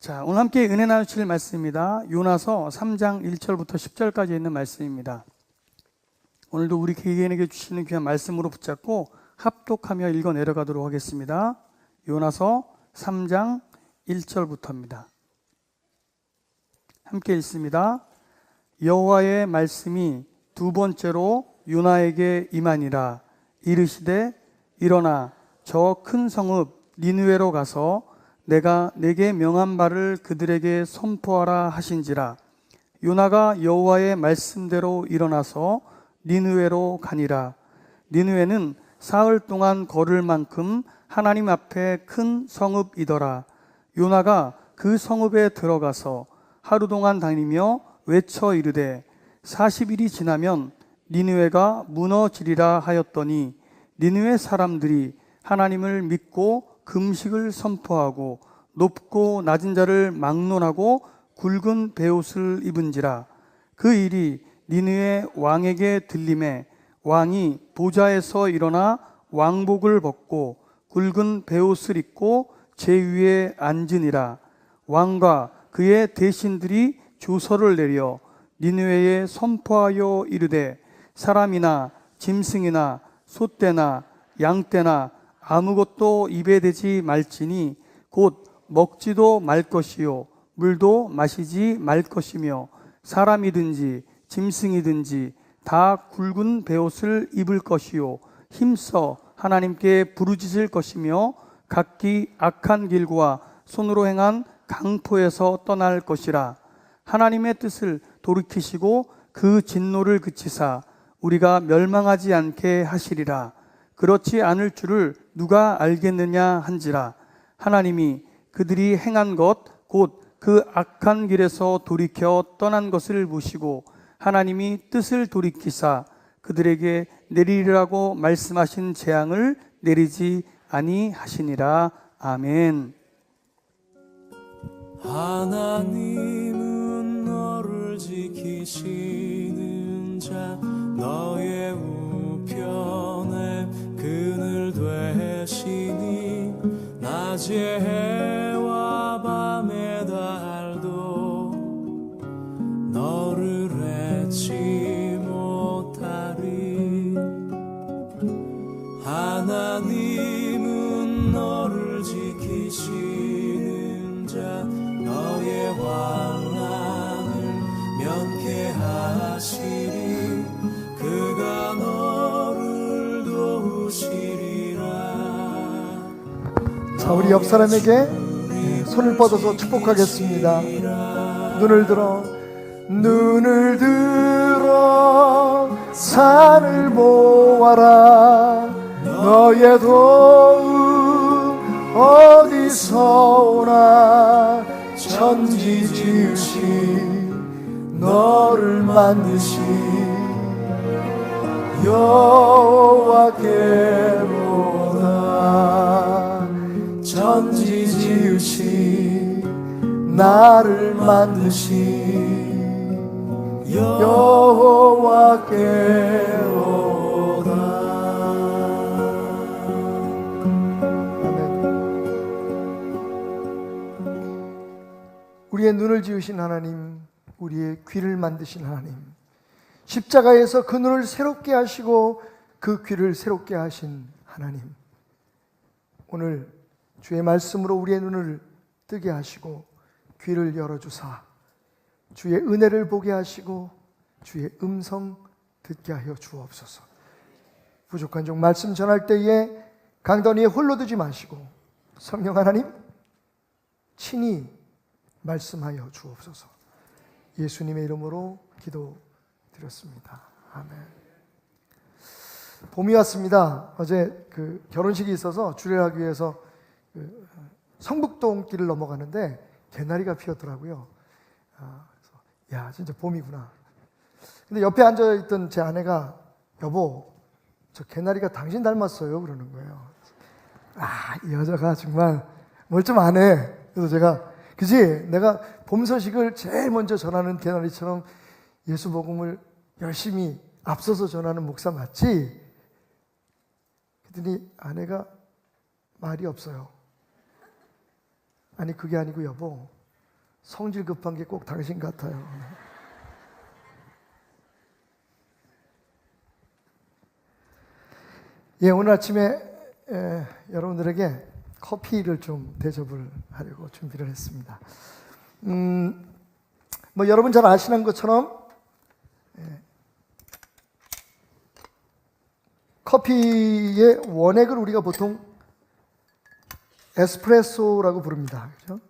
자, 오늘 함께 은혜 나누실 말씀입니다. 요나서 3장 1절부터 10절까지 있는 말씀입니다. 오늘도 우리 개개인에게 주시는 귀한 말씀으로 붙잡고 합독하며 읽어 내려가도록 하겠습니다. 요나서 3장 1절부터입니다. 함께 읽습니다. 여호와의 말씀이 두 번째로 요나에게 임하니라. 이르시되 일어나 저 큰 성읍 니느웨로 가서 내가 내게 명한 바를 그들에게 선포하라 하신지라. 요나가 여호와의 말씀대로 일어나서 니느웨로 가니라. 니느웨는 사흘 동안 걸을 만큼 하나님 앞에 큰 성읍이더라. 요나가 그 성읍에 들어가서 하루 동안 다니며 외쳐 이르되 40일이 지나면 니느웨가 무너지리라 하였더니 니느웨 사람들이 하나님을 믿고 금식을 선포하고 높고 낮은 자를 막론하고 굵은 베옷을 입은지라. 그 일이 니느웨 왕에게 들림에 왕이 보좌에서 일어나 왕복을 벗고 굵은 베옷을 입고 제위에 앉으니라. 왕과 그의 대신들이 조서를 내려 니느웨에 선포하여 이르되 사람이나 짐승이나 소떼나 양떼나 아무것도 입에 대지 말지니 곧 먹지도 말 것이요 물도 마시지 말 것이며 사람이든지 짐승이든지 다 굵은 베옷을 입을 것이요 힘써 하나님께 부르짖을 것이며 각기 악한 길과 손으로 행한 강포에서 떠날 것이라. 하나님의 뜻을 돌이키시고 그 진노를 그치사 우리가 멸망하지 않게 하시리라. 그렇지 않을 줄을 누가 알겠느냐 한지라. 하나님이 그들이 행한 것 곧 그 악한 길에서 돌이켜 떠난 것을 보시고 하나님이 뜻을 돌이키사 그들에게 내리리라고 말씀하신 재앙을 내리지 아니하시니라. 아멘. 하나님은 너를 지키시는 자 너의 우편에 그늘 되시니 낮에 해와 밤에 달도 너를 잊지 못하리. 하나님은 너를 지키시는 우리 옆 사람에게 손을 뻗어서 축복하겠습니다. 눈을 들어 산을 보아라. 너의 도움 어디서 오나. 천지 지으신 너를 만드신 여호와께로다. 천지 지으신 나를 만드신 여호와께로다. 아멘. 우리의 눈을 지으신 하나님, 우리의 귀를 만드신 하나님, 십자가에서 그 눈을 새롭게 하시고 그 귀를 새롭게 하신 하나님, 오늘 주의 말씀으로 우리의 눈을 뜨게 하시고 귀를 열어주사 주의 은혜를 보게 하시고 주의 음성 듣게 하여 주옵소서. 부족한 종 말씀 전할 때에 강단 위에 홀로 두지 마시고 성령 하나님 친히 말씀하여 주옵소서. 예수님의 이름으로 기도드렸습니다. 아멘. 봄이 왔습니다. 어제 결혼식이 있어서 주례하기 위해서 성북동 길을 넘어가는데 개나리가 피었더라고요. 그래서 야, 진짜 봄이구나. 근데 옆에 앉아있던 제 아내가 여보, 저 개나리가 당신 닮았어요 그러는 거예요. 이 여자가 정말 뭘 좀 안 해. 그래서 제가 그지? 내가 봄 소식을 제일 먼저 전하는 개나리처럼 예수 복음을 열심히 앞서서 전하는 목사 맞지? 그랬더니 아내가 말이 없어요. 아니 그게 아니고 여보, 성질 급한 게 꼭 당신 같아요. 예, 오늘 아침에 여러분들에게 커피를 좀 대접을 하려고 준비를 했습니다. 뭐 여러분 잘 아시는 것처럼 커피의 원액을 우리가 보통 에스프레소라고 부릅니다. 그렇죠?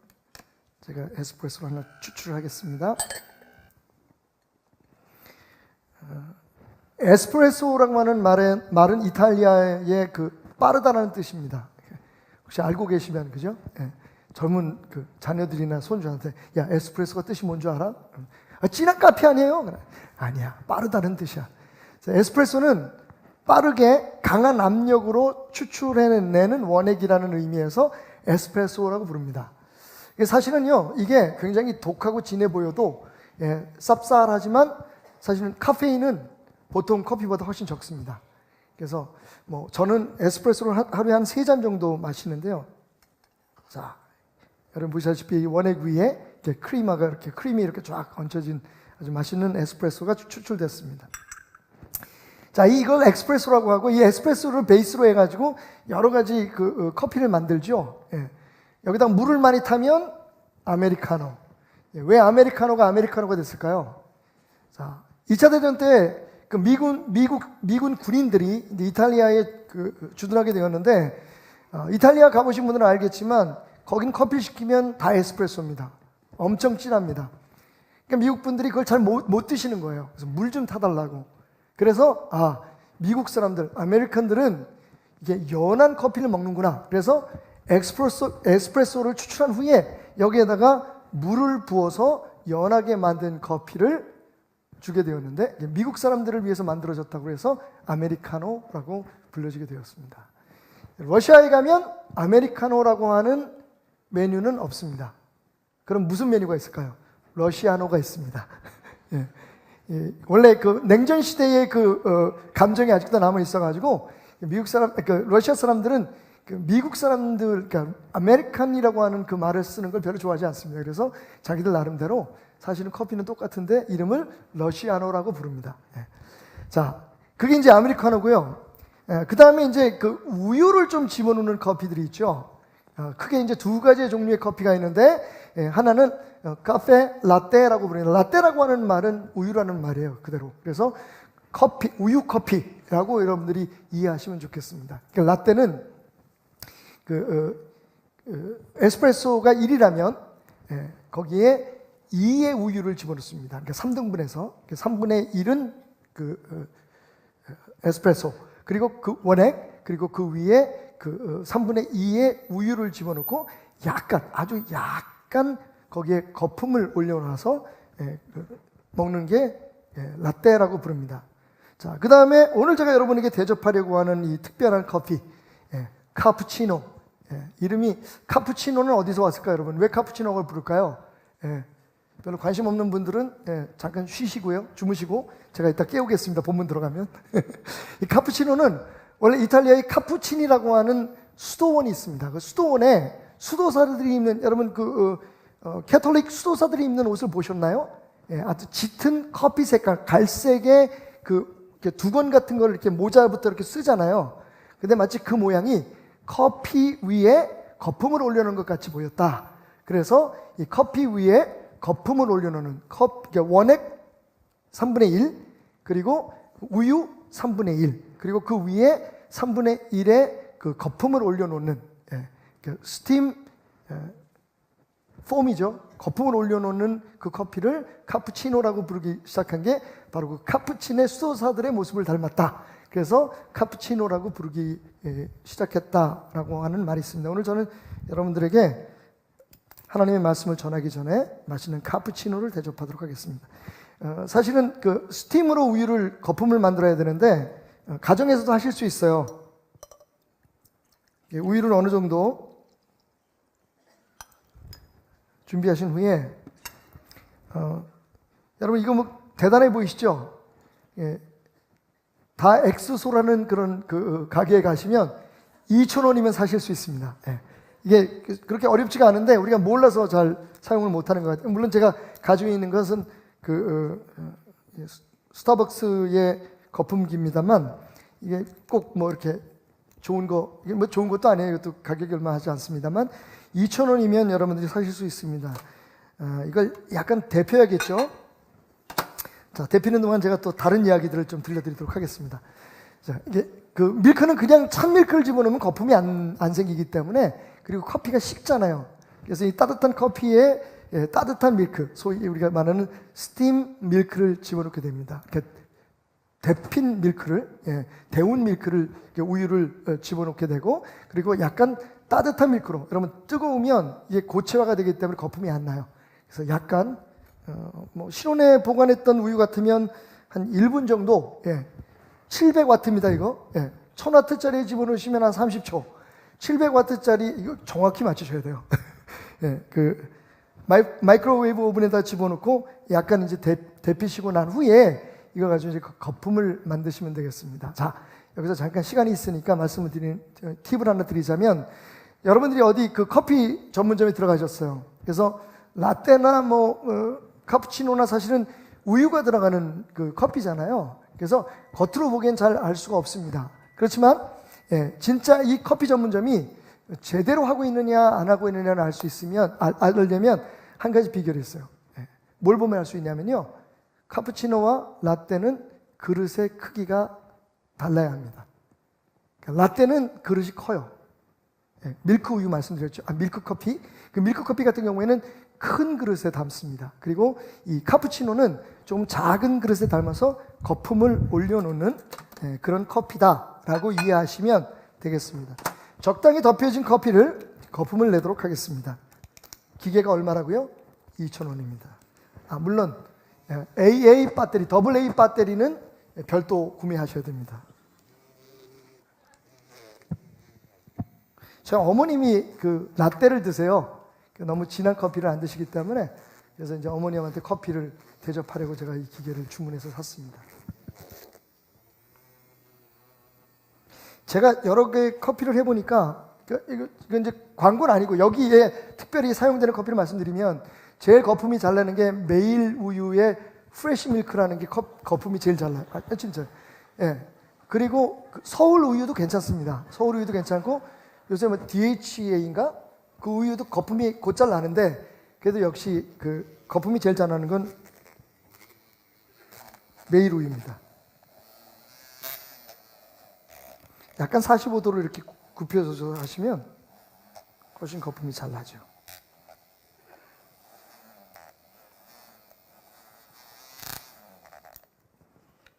제가 에스프레소를 하나 추출하겠습니다. 에스프레소라고 하는 말은 이탈리아의 빠르다라는 뜻입니다. 혹시 알고 계시면, 그죠? 예. 젊은 자녀들이나 손주한테, 야, 에스프레소가 뜻이 뭔 줄 알아? 진한 카페 아니에요? 아니야, 빠르다는 뜻이야. 에스프레소는 빠르게 강한 압력으로 추출해내는 원액이라는 의미에서 에스프레소라고 부릅니다. 사실은요, 이게 굉장히 독하고 진해 보여도 쌉쌀하지만 사실은 카페인은 보통 커피보다 훨씬 적습니다. 그래서 저는 에스프레소를 하루에 한 3잔 정도 마시는데요. 자, 여러분 보시다시피 이 원액 위에 이렇게 크림이 이렇게 쫙 얹혀진 아주 맛있는 에스프레소가 추출됐습니다. 자, 이걸 에스프레소라고 하고, 이 에스프레소를 베이스로 해가지고 여러 가지 커피를 만들죠. 예. 여기다 물을 많이 타면 아메리카노. 예. 왜 아메리카노가 됐을까요? 자, 2차 대전 때 미군 군인들이 이탈리아에 주둔하게 되었는데, 이탈리아 가보신 분들은 알겠지만 거긴 커피를 시키면 다 에스프레소입니다. 엄청 진합니다. 그러니까 미국 분들이 그걸 잘 못 드시는 거예요. 그래서 물 좀 타달라고. 그래서 미국 사람들, 아메리칸들은 이게 연한 커피를 먹는구나. 그래서 에스프레소를 추출한 후에 여기에다가 물을 부어서 연하게 만든 커피를 주게 되었는데, 미국 사람들을 위해서 만들어졌다고 해서 아메리카노라고 불려지게 되었습니다. 러시아에 가면 아메리카노라고 하는 메뉴는 없습니다. 그럼 무슨 메뉴가 있을까요? 러시아노가 있습니다. 예. 예, 원래 냉전 시대의 감정이 아직도 남아 있어가지고 러시아 사람들은 미국 사람들, 그러니까 아메리칸이라고 하는 그 말을 쓰는 걸 별로 좋아하지 않습니다. 그래서 자기들 나름대로 사실은 커피는 똑같은데 이름을 러시아노라고 부릅니다. 예. 자, 그게 이제 아메리카노고요. 그 다음에 이제 우유를 좀 집어넣는 커피들이 있죠. 크게 이제 2가지의 종류의 커피가 있는데, 하나는 카페 라떼라고 부릅니다. 라떼라고 하는 말은 우유라는 말이에요, 그대로. 그래서 우유 커피라고 여러분들이 이해하시면 좋겠습니다. 라떼는 에스프레소가 1이라면 거기에 2의 우유를 집어넣습니다. 그러니까 3등분해서 3분의 1은 그 에스프레소, 그리고 그 원액, 그리고 그 위에 그 3분의 2의 우유를 집어넣고 아주 약간 거기에 거품을 올려놔서 먹는 게 라떼라고 부릅니다. 자, 그 다음에 오늘 제가 여러분에게 대접하려고 하는 이 특별한 커피, 카푸치노. 이름이 카푸치노는 어디서 왔을까요, 여러분? 왜 카푸치노를 부를까요? 별로 관심 없는 분들은 잠깐 쉬시고요, 주무시고 제가 이따 깨우겠습니다. 본문 들어가면. 이 카푸치노는 원래 이탈리아의 카푸치니라고 하는 수도원이 있습니다. 그 수도원에 수도사들이 입는, 여러분 캐톨릭 수도사들이 입는 옷을 보셨나요? 아주 짙은 커피 색깔, 갈색의 그 두건 같은 걸 이렇게 모자부터 이렇게 쓰잖아요. 근데 마치 그 모양이 커피 위에 거품을 올려놓은 것 같이 보였다. 그래서 이 커피 위에 거품을 올려놓는 원액 3분의 1, 그리고 우유 3분의 1, 그리고 그 위에 3분의 1의 그 거품을 올려놓는 스팀 폼이죠. 거품을 올려놓는 그 커피를 카푸치노라고 부르기 시작한 게 바로 그 카푸치네 수도사들의 모습을 닮았다. 그래서 카푸치노라고 부르기 시작했다라고 하는 말이 있습니다. 오늘 저는 여러분들에게 하나님의 말씀을 전하기 전에 맛있는 카푸치노를 대접하도록 하겠습니다. 사실은 그 스팀으로 우유를 거품을 만들어야 되는데 가정에서도 하실 수 있어요. 우유를 어느 정도 준비하신 후에 여러분 이거 뭐 대단해 보이시죠? 다 엑스소라는 그런 그 가게에 가시면 2,000원이면 사실 수 있습니다. 이게 그렇게 어렵지가 않은데 우리가 몰라서 잘 사용을 못하는 것 같아요. 물론 제가 가지고 있는 것은 스타벅스의 거품기입니다만 이게 꼭 뭐 이렇게 좋은 거, 이게 뭐 좋은 것도 아니에요. 이것도 가격이 얼마 하지 않습니다만 2,000원이면 여러분들이 사실 수 있습니다. 이걸 약간 데펴야겠죠? 자, 데피는 동안 제가 또 다른 이야기들을 좀 들려드리도록 하겠습니다. 자, 이게 그 밀크는 그냥 찬 밀크를 집어넣으면 거품이 안 생기기 때문에, 그리고 커피가 식잖아요. 그래서 이 따뜻한 커피에 따뜻한 밀크, 소위 우리가 말하는 스팀 밀크를 집어넣게 됩니다. 데핀 밀크를, 데운 밀크를, 우유를 집어넣게 되고, 그리고 약간 따뜻한 밀크로, 여러분 뜨거우면 이게 고체화가 되기 때문에 거품이 안 나요. 그래서 약간 뭐 실온에 보관했던 우유 같으면 한 1분 정도, 700와트입니다 이거. 1000와트짜리에 집어넣으시면 한 30초. 700와트짜리 이거 정확히 맞추셔야 돼요. 그 마이크로웨이브 오븐에다 집어넣고 약간 이제 데피시고 난 후에 이거 가지고 이제 거품을 만드시면 되겠습니다. 자, 여기서 잠깐 시간이 있으니까 말씀을 팁을 하나 드리자면, 여러분들이 어디 그 커피 전문점에 들어가셨어요. 그래서 라떼나 카푸치노나 사실은 우유가 들어가는 그 커피잖아요. 그래서 겉으로 보기엔 잘 알 수가 없습니다. 그렇지만 진짜 이 커피 전문점이 제대로 하고 있느냐 안 하고 있느냐를 알 수 있으면, 알려면 한 가지 비결이 있어요. 뭘 보면 알 수 있냐면요, 카푸치노와 라떼는 그릇의 크기가 달라야 합니다. 그러니까 라떼는 그릇이 커요. 밀크 우유 말씀드렸죠. 밀크 커피. 그 밀크 커피 같은 경우에는 큰 그릇에 담습니다. 그리고 이 카푸치노는 좀 작은 그릇에 담아서 거품을 올려놓는 그런 커피다라고 이해하시면 되겠습니다. 적당히 덮여진 커피를 거품을 내도록 하겠습니다. 기계가 얼마라고요? 2,000원입니다. 물론 AA 배터리, AA 배터리는 별도 구매하셔야 됩니다. 저희 어머님이 그 라떼를 드세요. 너무 진한 커피를 안 드시기 때문에, 그래서 이제 어머님한테 커피를 대접하려고 제가 이 기계를 주문해서 샀습니다. 제가 여러 개의 커피를 해보니까, 이거 이제 광고는 아니고 여기에 특별히 사용되는 커피를 말씀드리면, 제일 거품이 잘 나는 게 메일 우유의 프레시 밀크라는 게 거품이 제일 잘 나요. 진짜. 그리고 서울 우유도 괜찮습니다. 서울 우유도 괜찮고, 요새 뭐 DHA인가? 그 우유도 거품이 곧잘 나는데, 그래도 역시 그 거품이 제일 잘 나는 건 메일 우유입니다. 약간 45도로 이렇게 굽혀서 하시면 훨씬 거품이 잘 나죠.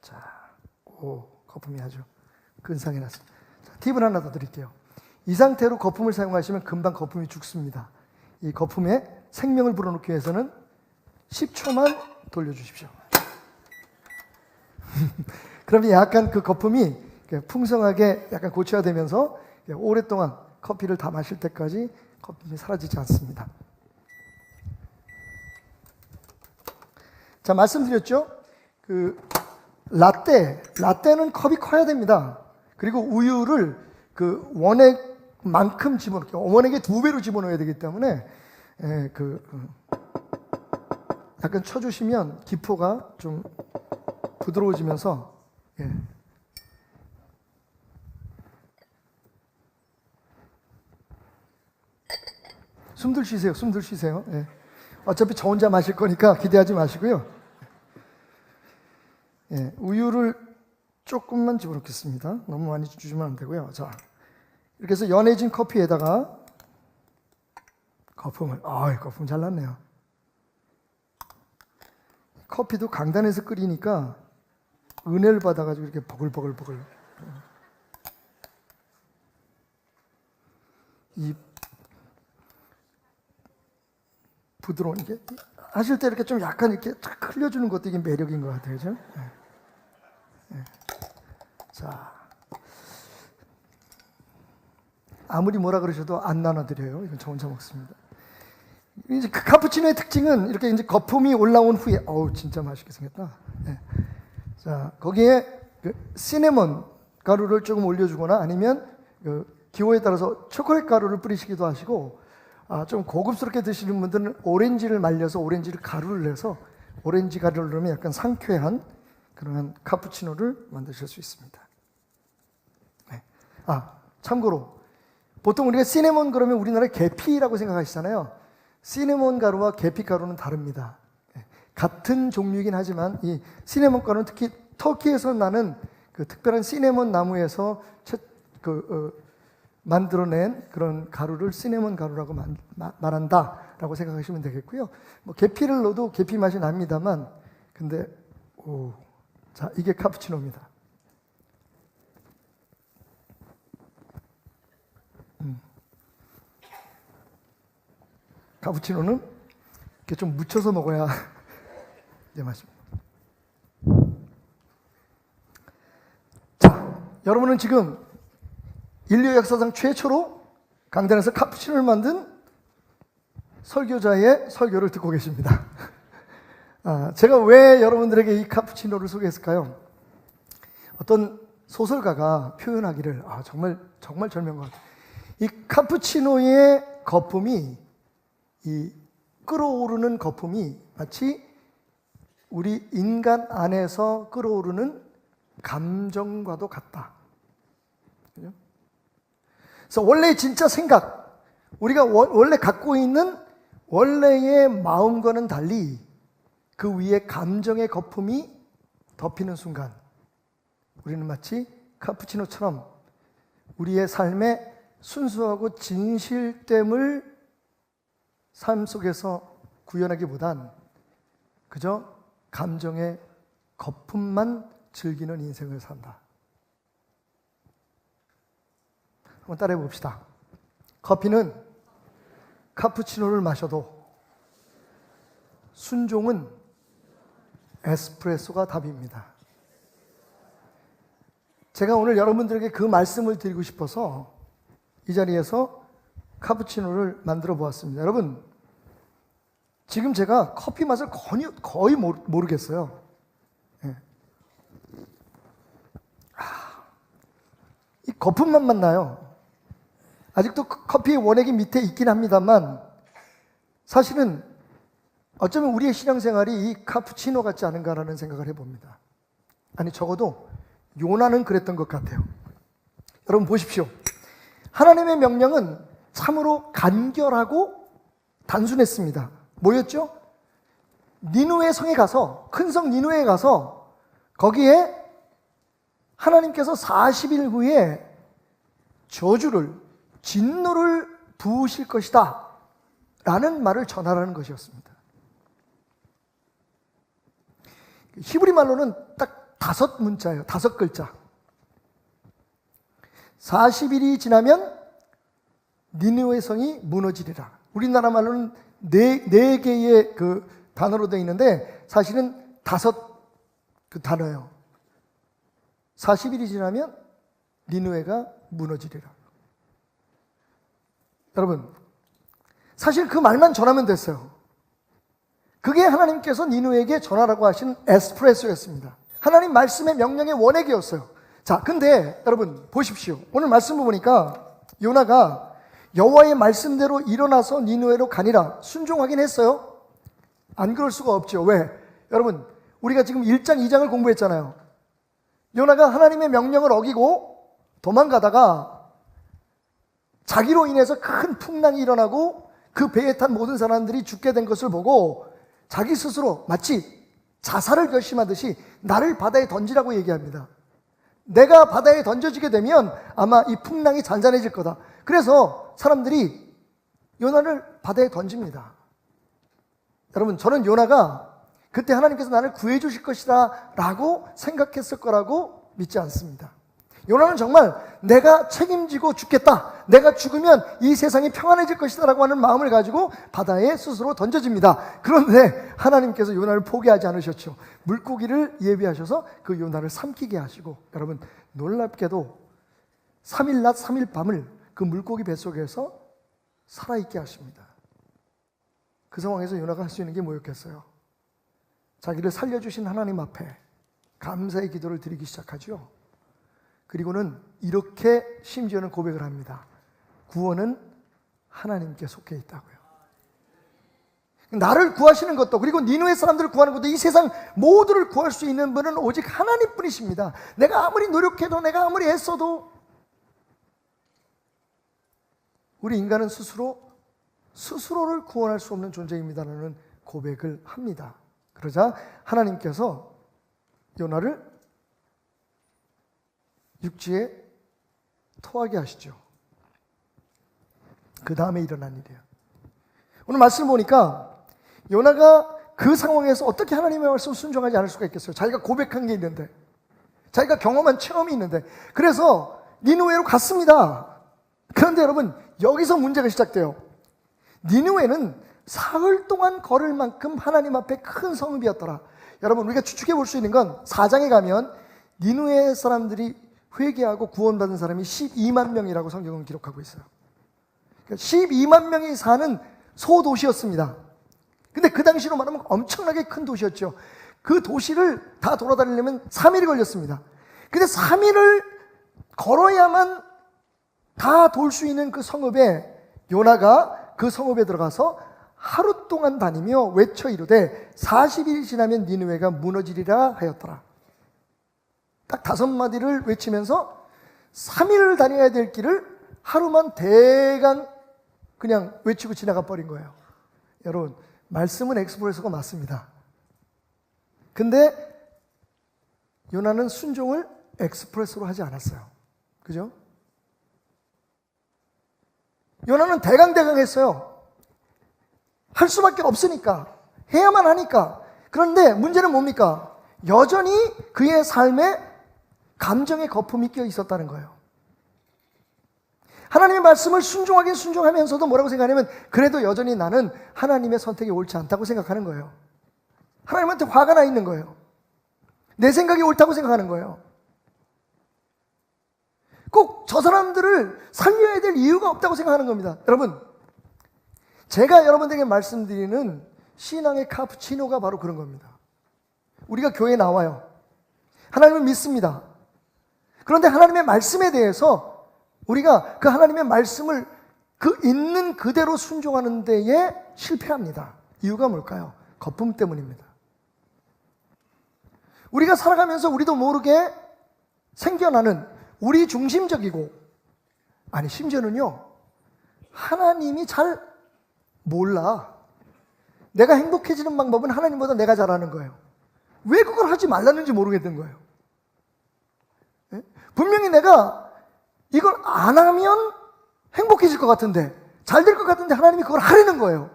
자, 거품이 아주 근사하게 났습니다. 자, 팁을 하나 더 드릴게요. 이 상태로 거품을 사용하시면 금방 거품이 죽습니다. 이 거품에 생명을 불어넣기 위해서는 10초만 돌려주십시오. 그러면 약간 그 거품이 풍성하게 약간 고취화되면서 오랫동안 커피를 다 마실 때까지 거품이 사라지지 않습니다. 자, 말씀드렸죠? 라떼는 컵이 커야 됩니다. 그리고 우유를 그 원액만큼 집어넣을게요. 원액의 2배로 집어넣어야 되기 때문에 약간 쳐주시면 기포가 좀 부드러워지면서 숨들 쉬세요. 어차피 저 혼자 마실 거니까 기대하지 마시고요. 우유를 조금만 집어넣겠습니다. 너무 많이 주시면 안 되고요. 자, 이렇게 해서 연해진 커피에다가 거품 잘 났네요. 커피도 강단에서 끓이니까 은혜를 받아가지고 이렇게 버글버글. 이 부드러운 게 하실 때 이렇게 좀 약간 이렇게 탁 흘려주는 것도 이게 매력인 것 같아요, 그죠? 자, 아무리 뭐라 그러셔도 안 나눠드려요. 이건 저 혼자 먹습니다. 이제 그 카푸치노의 특징은 이렇게 이제 거품이 올라온 후에, 진짜 맛있게 생겼다. 자, 거기에 시네몬 가루를 조금 올려주거나 아니면 기호에 따라서 초콜릿 가루를 뿌리시기도 하시고, 좀 고급스럽게 드시는 분들은 오렌지를 말려서 오렌지를 가루를 내서 오렌지 가루를 넣으면 약간 상쾌한 그런 카푸치노를 만드실 수 있습니다. 참고로 보통 우리가 시네몬 그러면 우리나라의 계피라고 생각하시잖아요. 시네몬 가루와 계피 가루는 다릅니다. 같은 종류이긴 하지만 이 시네몬 가루는 특히 터키에서 나는 그 특별한 시네몬 나무에서 만들어낸 그런 가루를 시네몬 가루라고 말한다라고 생각하시면 되겠고요. 뭐 계피를 넣어도 계피 맛이 납니다만, 근데 자, 이게 카푸치노입니다. 카푸치노는 이렇게 좀 묻혀서 먹어야 이제 맛입니다. 자, 여러분은 지금 인류 역사상 최초로 강단에서 카푸치노를 만든 설교자의 설교를 듣고 계십니다. 제가 왜 여러분들에게 이 카푸치노를 소개했을까요? 어떤 소설가가 표현하기를 정말 절묘한 것 같아요. 이 카푸치노의 거품이, 이 끓어오르는 거품이 마치 우리 인간 안에서 끓어오르는 감정과도 같다. 그죠? 그래서 원래 진짜 생각, 우리가 원래 갖고 있는 원래의 마음과는 달리 그 위에 감정의 거품이 덮이는 순간 우리는 마치 카푸치노처럼 우리의 삶의 순수하고 진실됨을 삶 속에서 구현하기보단 그저 감정의 거품만 즐기는 인생을 산다. 한번 따라해 봅시다. 커피는 카푸치노를 마셔도 순종은 에스프레소가 답입니다. 제가 오늘 여러분들에게 그 말씀을 드리고 싶어서 이 자리에서 카푸치노를 만들어 보았습니다. 여러분, 지금 제가 커피 맛을 거의 모르겠어요. 이 거품만 나요. 아직도 커피의 원액이 밑에 있긴 합니다만 사실은 어쩌면 우리의 신앙생활이 이 카푸치노 같지 않은가라는 생각을 해봅니다. 아니, 적어도 요나는 그랬던 것 같아요. 여러분 보십시오. 하나님의 명령은 참으로 간결하고 단순했습니다. 뭐였죠? 니누의 성에 가서, 큰 성 니누에 가서 거기에 하나님께서 40일 후에 저주를, 진노를 부으실 것이다 라는 말을 전하라는 것이었습니다. 히브리 말로는 딱 5문자예요. 5글자. 40일이 지나면 니느웨 성이 무너지리라. 우리나라 말로는 네 개의 그 단어로 되어 있는데 사실은 5 그 단어예요. 40일이 지나면 니느웨가 무너지리라. 여러분, 사실 그 말만 전하면 됐어요. 그게 하나님께서 니느웨에게 전하라고 하신 에스프레소였습니다. 하나님 말씀의 명령의 원액이었어요. 자, 근데 여러분 보십시오. 오늘 말씀을 보니까 요나가 여호와의 말씀대로 일어나서 니느웨로 가니라 순종하긴 했어요. 안 그럴 수가 없죠. 왜? 여러분, 우리가 지금 1장, 2장을 공부했잖아요. 요나가 하나님의 명령을 어기고 도망가다가 자기로 인해서 큰 풍랑이 일어나고 그 배에 탄 모든 사람들이 죽게 된 것을 보고 자기 스스로 마치 자살을 결심하듯이 나를 바다에 던지라고 얘기합니다. 내가 바다에 던져지게 되면 아마 이 풍랑이 잔잔해질 거다. 그래서 사람들이 요나를 바다에 던집니다. 여러분, 저는 요나가 그때 하나님께서 나를 구해 주실 것이다 라고 생각했을 거라고 믿지 않습니다. 요나는 정말 내가 책임지고 죽겠다, 내가 죽으면 이 세상이 평안해질 것이다 라고 하는 마음을 가지고 바다에 스스로 던져집니다. 그런데 하나님께서 요나를 포기하지 않으셨죠. 물고기를 예비하셔서 그 요나를 삼키게 하시고, 여러분 놀랍게도 3일 낮 3일 밤을 그 물고기 뱃속에서 살아있게 하십니다. 그 상황에서 요나가 할 수 있는 게 뭐였겠어요? 자기를 살려주신 하나님 앞에 감사의 기도를 드리기 시작하죠. 그리고는 이렇게 심지어는 고백을 합니다. 구원은 하나님께 속해 있다고요. 나를 구하시는 것도, 그리고 니느웨 사람들을 구하는 것도, 이 세상 모두를 구할 수 있는 분은 오직 하나님뿐이십니다. 내가 아무리 노력해도, 내가 아무리 애써도 우리 인간은 스스로를 구원할 수 없는 존재입니다라는 고백을 합니다. 그러자 하나님께서 요나를 육지에 토하게 하시죠. 그 다음에 일어난 일이에요. 오늘 말씀을 보니까 요나가 그 상황에서 어떻게 하나님의 말씀을 순종하지 않을 수가 있겠어요? 자기가 고백한 게 있는데, 자기가 경험한 체험이 있는데, 그래서 니느웨로 갔습니다. 그런데 여러분, 여기서 문제가 시작돼요. 니느웨는 사흘 동안 걸을 만큼 하나님 앞에 큰 성읍이었더라. 여러분, 우리가 추측해 볼 수 있는 건 4장에 가면 니느웨 사람들이 회개하고 구원받은 사람이 12만 명이라고 성경은 기록하고 있어요. 12만 명이 사는 소도시였습니다. 근데 그 당시로 말하면 엄청나게 큰 도시였죠. 그 도시를 다 돌아다니려면 3일이 걸렸습니다. 근데 3일을 걸어야만 다 돌 수 있는 그 성읍에 요나가 그 성읍에 들어가서 하루 동안 다니며 외쳐 이르되 40일이 지나면 니느웨가 무너지리라 하였더라. 딱 5마디를 외치면서 3일을 다녀야 될 길을 하루만 대강 그냥 외치고 지나가 버린 거예요. 여러분, 말씀은 엑스프레소가 맞습니다. 근데 요나는 순종을 엑스프레소로 하지 않았어요. 그죠? 요나는 대강대강 했어요. 할 수밖에 없으니까, 해야만 하니까. 그런데 문제는 뭡니까? 여전히 그의 삶에 감정의 거품이 끼어 있었다는 거예요. 하나님의 말씀을 순종하긴 순종하면서도 뭐라고 생각하냐면, 그래도 여전히 나는 하나님의 선택이 옳지 않다고 생각하는 거예요. 하나님한테 화가 나 있는 거예요. 내 생각이 옳다고 생각하는 거예요. 꼭 저 사람들을 살려야 될 이유가 없다고 생각하는 겁니다. 여러분, 제가 여러분들에게 말씀드리는 신앙의 카푸치노가 바로 그런 겁니다. 우리가 교회에 나와요. 하나님을 믿습니다. 그런데 하나님의 말씀에 대해서 우리가 그 하나님의 말씀을 그 있는 그대로 순종하는 데에 실패합니다. 이유가 뭘까요? 거품 때문입니다. 우리가 살아가면서 우리도 모르게 생겨나는 우리 중심적이고, 아니 심지어는요, 하나님이 잘 몰라. 내가 행복해지는 방법은 하나님보다 내가 잘 아는 거예요. 왜 그걸 하지 말라는지 모르겠는 거예요. 분명히 내가 이걸 안 하면 행복해질 것 같은데 잘 될 것 같은데 하나님이 그걸 하려는 거예요.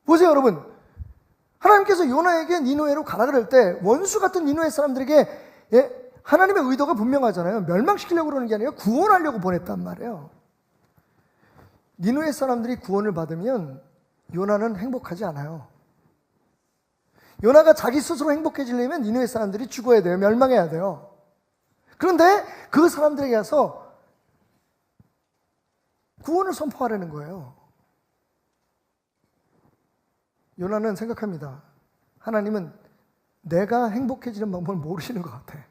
보세요, 여러분. 하나님께서 요나에게 니느웨로 가라 그럴 때 원수 같은 니느웨 사람들에게 하나님의 의도가 분명하잖아요. 멸망시키려고 그러는 게 아니라 구원하려고 보냈단 말이에요. 니느웨 사람들이 구원을 받으면 요나는 행복하지 않아요. 요나가 자기 스스로 행복해지려면 니느웨 사람들이 죽어야 돼요. 멸망해야 돼요. 그런데 그 사람들에게 가서 구원을 선포하려는 거예요. 요나는 생각합니다. 하나님은 내가 행복해지는 방법을 모르시는 것 같아.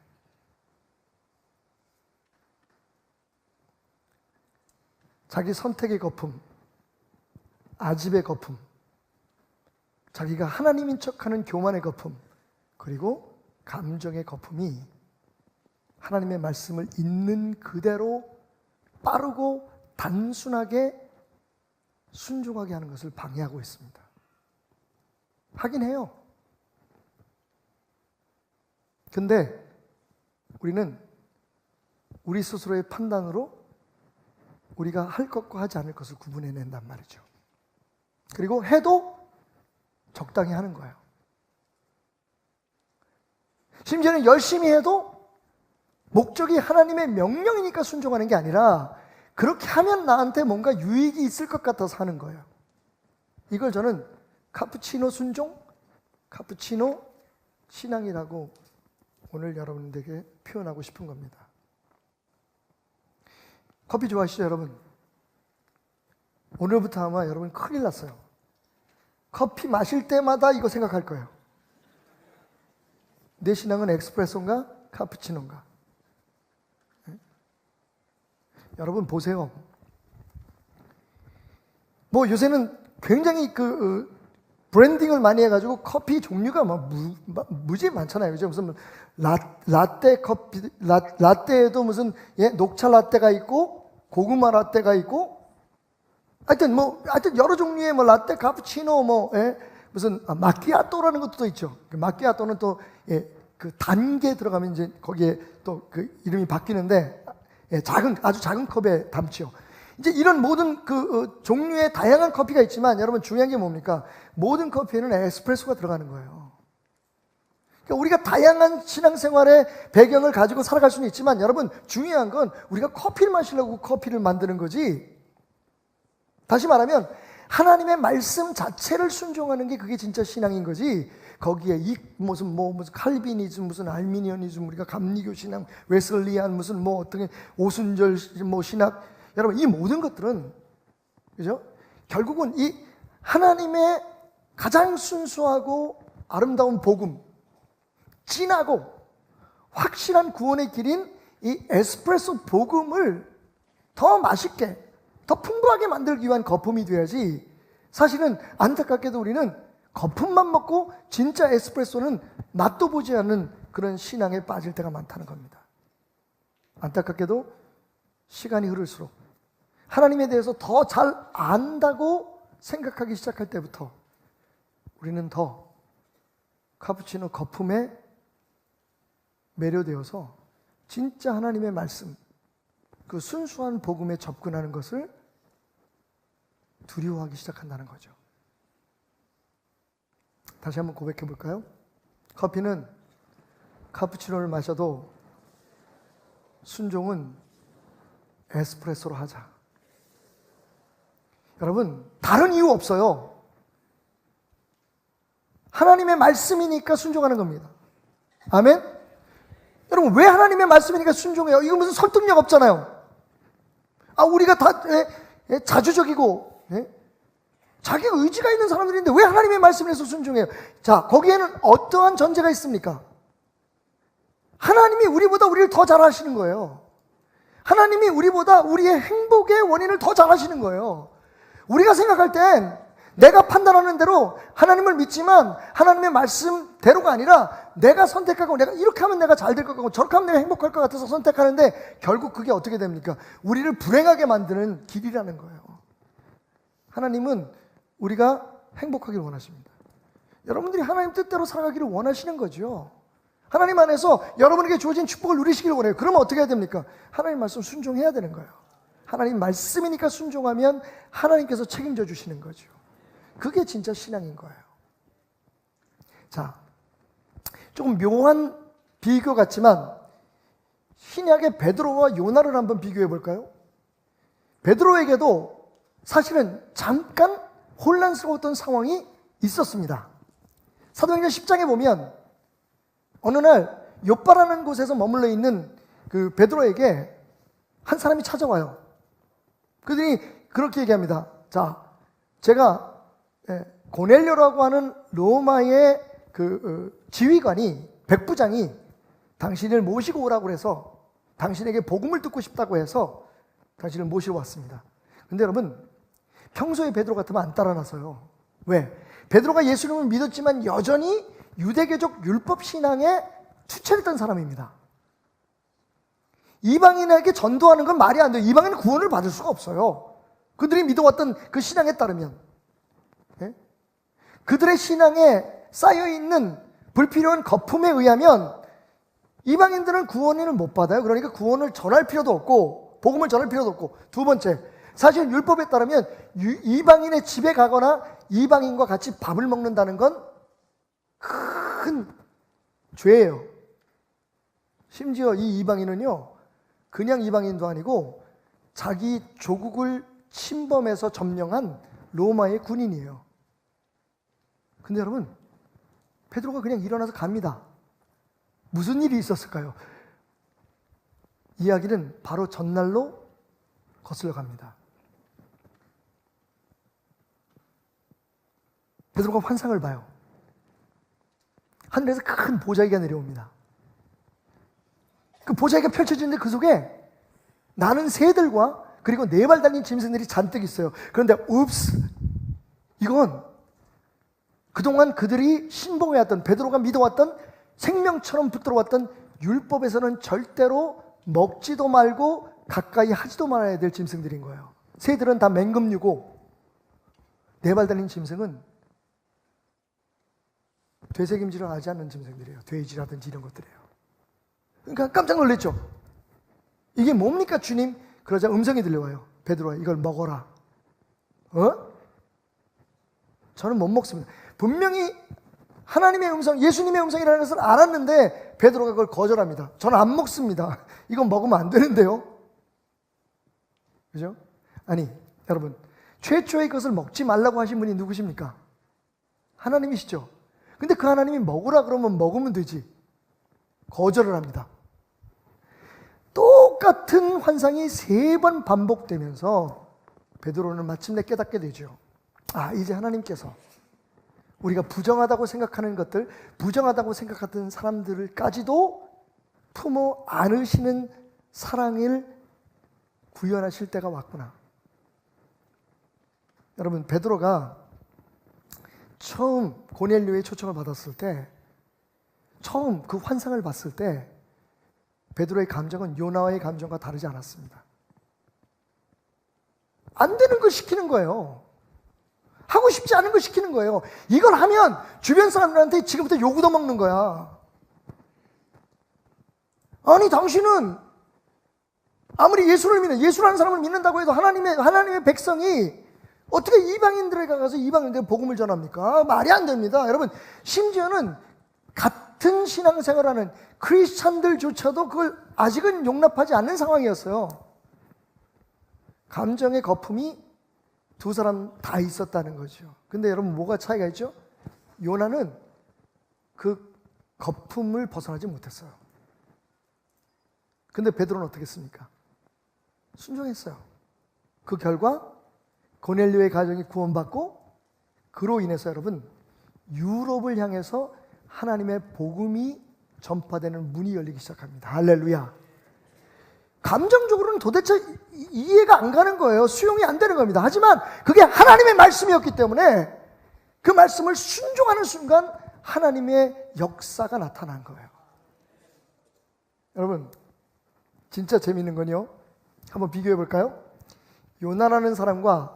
자기 선택의 거품, 아집의 거품, 자기가 하나님인 척하는 교만의 거품, 그리고 감정의 거품이 하나님의 말씀을 있는 그대로 빠르고 단순하게 순종하게 하는 것을 방해하고 있습니다. 하긴 해요. 근데 우리는 우리 스스로의 판단으로 우리가 할 것과 하지 않을 것을 구분해낸단 말이죠. 그리고 해도 적당히 하는 거예요. 심지어는 열심히 해도 목적이 하나님의 명령이니까 순종하는 게 아니라 그렇게 하면 나한테 뭔가 유익이 있을 것 같아서 하는 거예요. 이걸 저는 카푸치노 순종, 카푸치노 신앙이라고 오늘 여러분들에게 표현하고 싶은 겁니다. 커피 좋아하시죠, 여러분? 오늘부터 아마 여러분 큰일 났어요. 커피 마실 때마다 이거 생각할 거예요. 내 신앙은 에스프레소인가 카푸치노인가? 네? 여러분 보세요. 뭐 요새는 굉장히 브랜딩을 많이 해가지고 커피 종류가 무지 많잖아요. 그죠? 무슨 라떼 커피, 라떼에도 무슨 녹차 라떼가 있고 고구마 라떼가 있고 하여튼 여러 종류의 라떼, 카푸치노 무슨 마키아토라는 것도 있죠. 마키아토는 또 그 단계 들어가면 이제 거기에 또 그 이름이 바뀌는데 아주 작은 컵에 담죠. 이제 이런 모든 종류의 다양한 커피가 있지만 여러분 중요한 게 뭡니까? 모든 커피에는 에스프레소가 들어가는 거예요. 그러니까 우리가 다양한 신앙생활의 배경을 가지고 살아갈 수는 있지만 여러분 중요한 건 우리가 커피를 마시려고 커피를 만드는 거지. 다시 말하면 하나님의 말씀 자체를 순종하는 게 그게 진짜 신앙인 거지. 거기에 무슨 칼비니즘, 무슨 알미니언이즘, 우리가 감리교 신앙, 웨슬리안, 무슨 어떤 오순절 신학, 여러분 이 모든 것들은 그죠? 결국은 이 하나님의 가장 순수하고 아름다운 복음, 진하고 확실한 구원의 길인 이 에스프레소 복음을 더 맛있게, 더 풍부하게 만들기 위한 거품이 돼야지. 사실은 안타깝게도 우리는 거품만 먹고 진짜 에스프레소는 맛도 보지 않는 그런 신앙에 빠질 때가 많다는 겁니다. 안타깝게도 시간이 흐를수록 하나님에 대해서 더 잘 안다고 생각하기 시작할 때부터 우리는 더 카푸치노 거품에 매료되어서 진짜 하나님의 말씀, 그 순수한 복음에 접근하는 것을 두려워하기 시작한다는 거죠. 다시 한번 고백해 볼까요? 커피는 카푸치노를 마셔도 순종은 에스프레소로 하자. 여러분 다른 이유 없어요. 하나님의 말씀이니까 순종하는 겁니다. 아멘? 여러분 왜 하나님의 말씀이니까 순종해요? 이거 무슨 설득력 없잖아요. 우리가 다 자주적이고 자기 의지가 있는 사람들인데 왜 하나님의 말씀을 해서 순종해요? 자, 거기에는 어떠한 전제가 있습니까? 하나님이 우리보다 우리를 더 잘 아시는 거예요. 하나님이 우리보다 우리의 행복의 원인을 더 잘 아시는 거예요. 우리가 생각할 땐 내가 판단하는 대로 하나님을 믿지만 하나님의 말씀대로가 아니라 내가 선택하고 내가 이렇게 하면 내가 잘 될 것 같고 저렇게 하면 내가 행복할 것 같아서 선택하는데 결국 그게 어떻게 됩니까? 우리를 불행하게 만드는 길이라는 거예요. 하나님은 우리가 행복하기를 원하십니다. 여러분들이 하나님 뜻대로 살아가기를 원하시는 거죠. 하나님 안에서 여러분에게 주어진 축복을 누리시기를 원해요. 그러면 어떻게 해야 됩니까? 하나님 말씀 순종해야 되는 거예요. 하나님 말씀이니까 순종하면 하나님께서 책임져 주시는 거죠. 그게 진짜 신앙인 거예요. 자, 조금 묘한 비교 같지만 신약의 베드로와 요나를 한번 비교해 볼까요? 베드로에게도 사실은 잠깐 혼란스러웠던 상황이 있었습니다. 사도행전 10장에 보면 어느 날 요빠라는 곳에서 머물러 있는 그 베드로에게 한 사람이 찾아와요. 그들이 그렇게 얘기합니다. 자, 제가 고넬료라고 하는 로마의 그 지휘관이, 백부장이 당신을 모시고 오라고 해서 당신에게 복음을 듣고 싶다고 해서 당신을 모시러 왔습니다. 근데 여러분, 평소에 베드로 같으면 안 따라 나서요. 왜? 베드로가 예수님을 믿었지만 여전히 유대교적 율법 신앙에 투철했던 사람입니다. 이방인에게 전도하는 건 말이 안 돼요. 이방인은 구원을 받을 수가 없어요. 그들이 믿어왔던 그 신앙에 따르면. 예? 그들의 신앙에 쌓여있는 불필요한 거품에 의하면 이방인들은 구원을 못 받아요. 그러니까 구원을 전할 필요도 없고 복음을 전할 필요도 없고, 두 번째, 사실 율법에 따르면 이방인의 집에 가거나 이방인과 같이 밥을 먹는다는 건 큰 죄예요. 심지어 이 이방인은요, 그냥 이방인도 아니고 자기 조국을 침범해서 점령한 로마의 군인이에요. 근데 여러분, 베드로가 그냥 일어나서 갑니다. 무슨 일이 있었을까요? 이야기는 바로 전날로 거슬러 갑니다. 베드로가 환상을 봐요. 하늘에서 큰 보자기가 내려옵니다. 그 보자기가 펼쳐지는데 그 속에 나는 새들과 그리고 4발 달린 짐승들이 잔뜩 있어요. 그런데 읍스, 이건 그동안 그들이 신봉해왔던, 베드로가 믿어왔던, 생명처럼 붙들어왔던 율법에서는 절대로 먹지도 말고 가까이 하지도 말아야 될 짐승들인 거예요. 새들은 다 맹금류고 4발 달린 짐승은 되새김질을 하지 않는 짐승들이에요. 돼지라든지 이런 것들이에요. 그러니까 깜짝 놀랐죠. 이게 뭡니까 주님? 그러자 음성이 들려와요. 베드로야, 이걸 먹어라. 저는 못 먹습니다. 분명히 하나님의 음성, 예수님의 음성이라는 것을 알았는데 베드로가 그걸 거절합니다. 저는 안 먹습니다. 이건 먹으면 안 되는데요. 그죠? 아니, 여러분, 최초의 것을 먹지 말라고 하신 분이 누구십니까? 하나님이시죠. 근데 그 하나님이 먹으라 그러면 먹으면 되지. 거절을 합니다. 똑같은 환상이 3번 반복되면서 베드로는 마침내 깨닫게 되죠. 아, 이제 하나님께서 우리가 부정하다고 생각하는 것들, 부정하다고 생각하던 사람들까지도 품어 안으시는 사랑을 구현하실 때가 왔구나. 여러분, 베드로가 처음 고넬료의 초청을 받았을 때, 처음 그 환상을 봤을 때 베드로의 감정은 요나의 감정과 다르지 않았습니다. 안 되는 걸 시키는 거예요. 하고 싶지 않은 걸 시키는 거예요. 이걸 하면 주변 사람들한테 지금부터 욕 얻어먹는 거야. 아니, 당신은 아무리 예수라는 사람을 믿는다고 해도 하나님의 백성이 어떻게 이방인들에 가서 이방인들의 복음을 전합니까? 말이 안 됩니다. 여러분, 심지어는 같은 신앙생활하는 크리스찬들조차도 그걸 아직은 용납하지 않는 상황이었어요. 감정의 거품이 두 사람 다 있었다는 거죠. 근데 여러분, 뭐가 차이가 있죠? 요나는 그 거품을 벗어나지 못했어요. 근데 베드로는 어떻게 했습니까? 순종했어요. 그 결과 고넬료의 가정이 구원받고, 그로 인해서 여러분, 유럽을 향해서 하나님의 복음이 전파되는 문이 열리기 시작합니다. 할렐루야. 감정적으로는 도대체 이해가 안 가는 거예요. 수용이 안 되는 겁니다. 하지만 그게 하나님의 말씀이었기 때문에 그 말씀을 순종하는 순간 하나님의 역사가 나타난 거예요. 여러분, 진짜 재미있는 건요, 한번 비교해 볼까요? 요나라는 사람과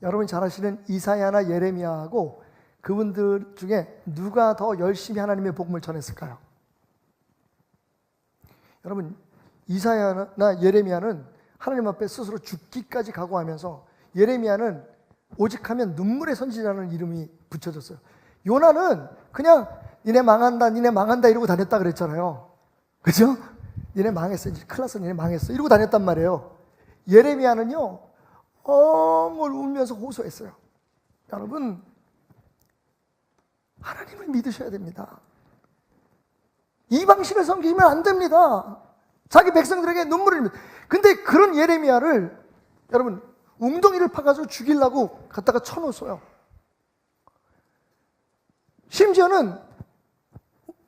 여러분이 잘 아시는 이사야나 예레미야하고 그분들 중에 누가 더 열심히 하나님의 복음을 전했을까요? 여러분, 이사야나 예레미야는 하나님 앞에 스스로 죽기까지 각오하면서 예레미야는 오직하면 눈물의 선지자라는 이름이 붙여졌어요. 요나는 그냥 니네 망한다 이러고 다녔다 그랬잖아요. 그죠? 니네 망했어. 이제 큰일 났어. 니네 망했어. 이러고 다녔단 말이에요. 예레미야는요, 엉을 울면서 호소했어요. 여러분, 하나님을 믿으셔야 됩니다. 이방신을 섬기면 안 됩니다. 자기 백성들에게 눈물을 흘립니다. 근데 그런 예레미야를 여러분 웅덩이를 파가지고 죽이려고 갖다가 쳐놓았어요. 심지어는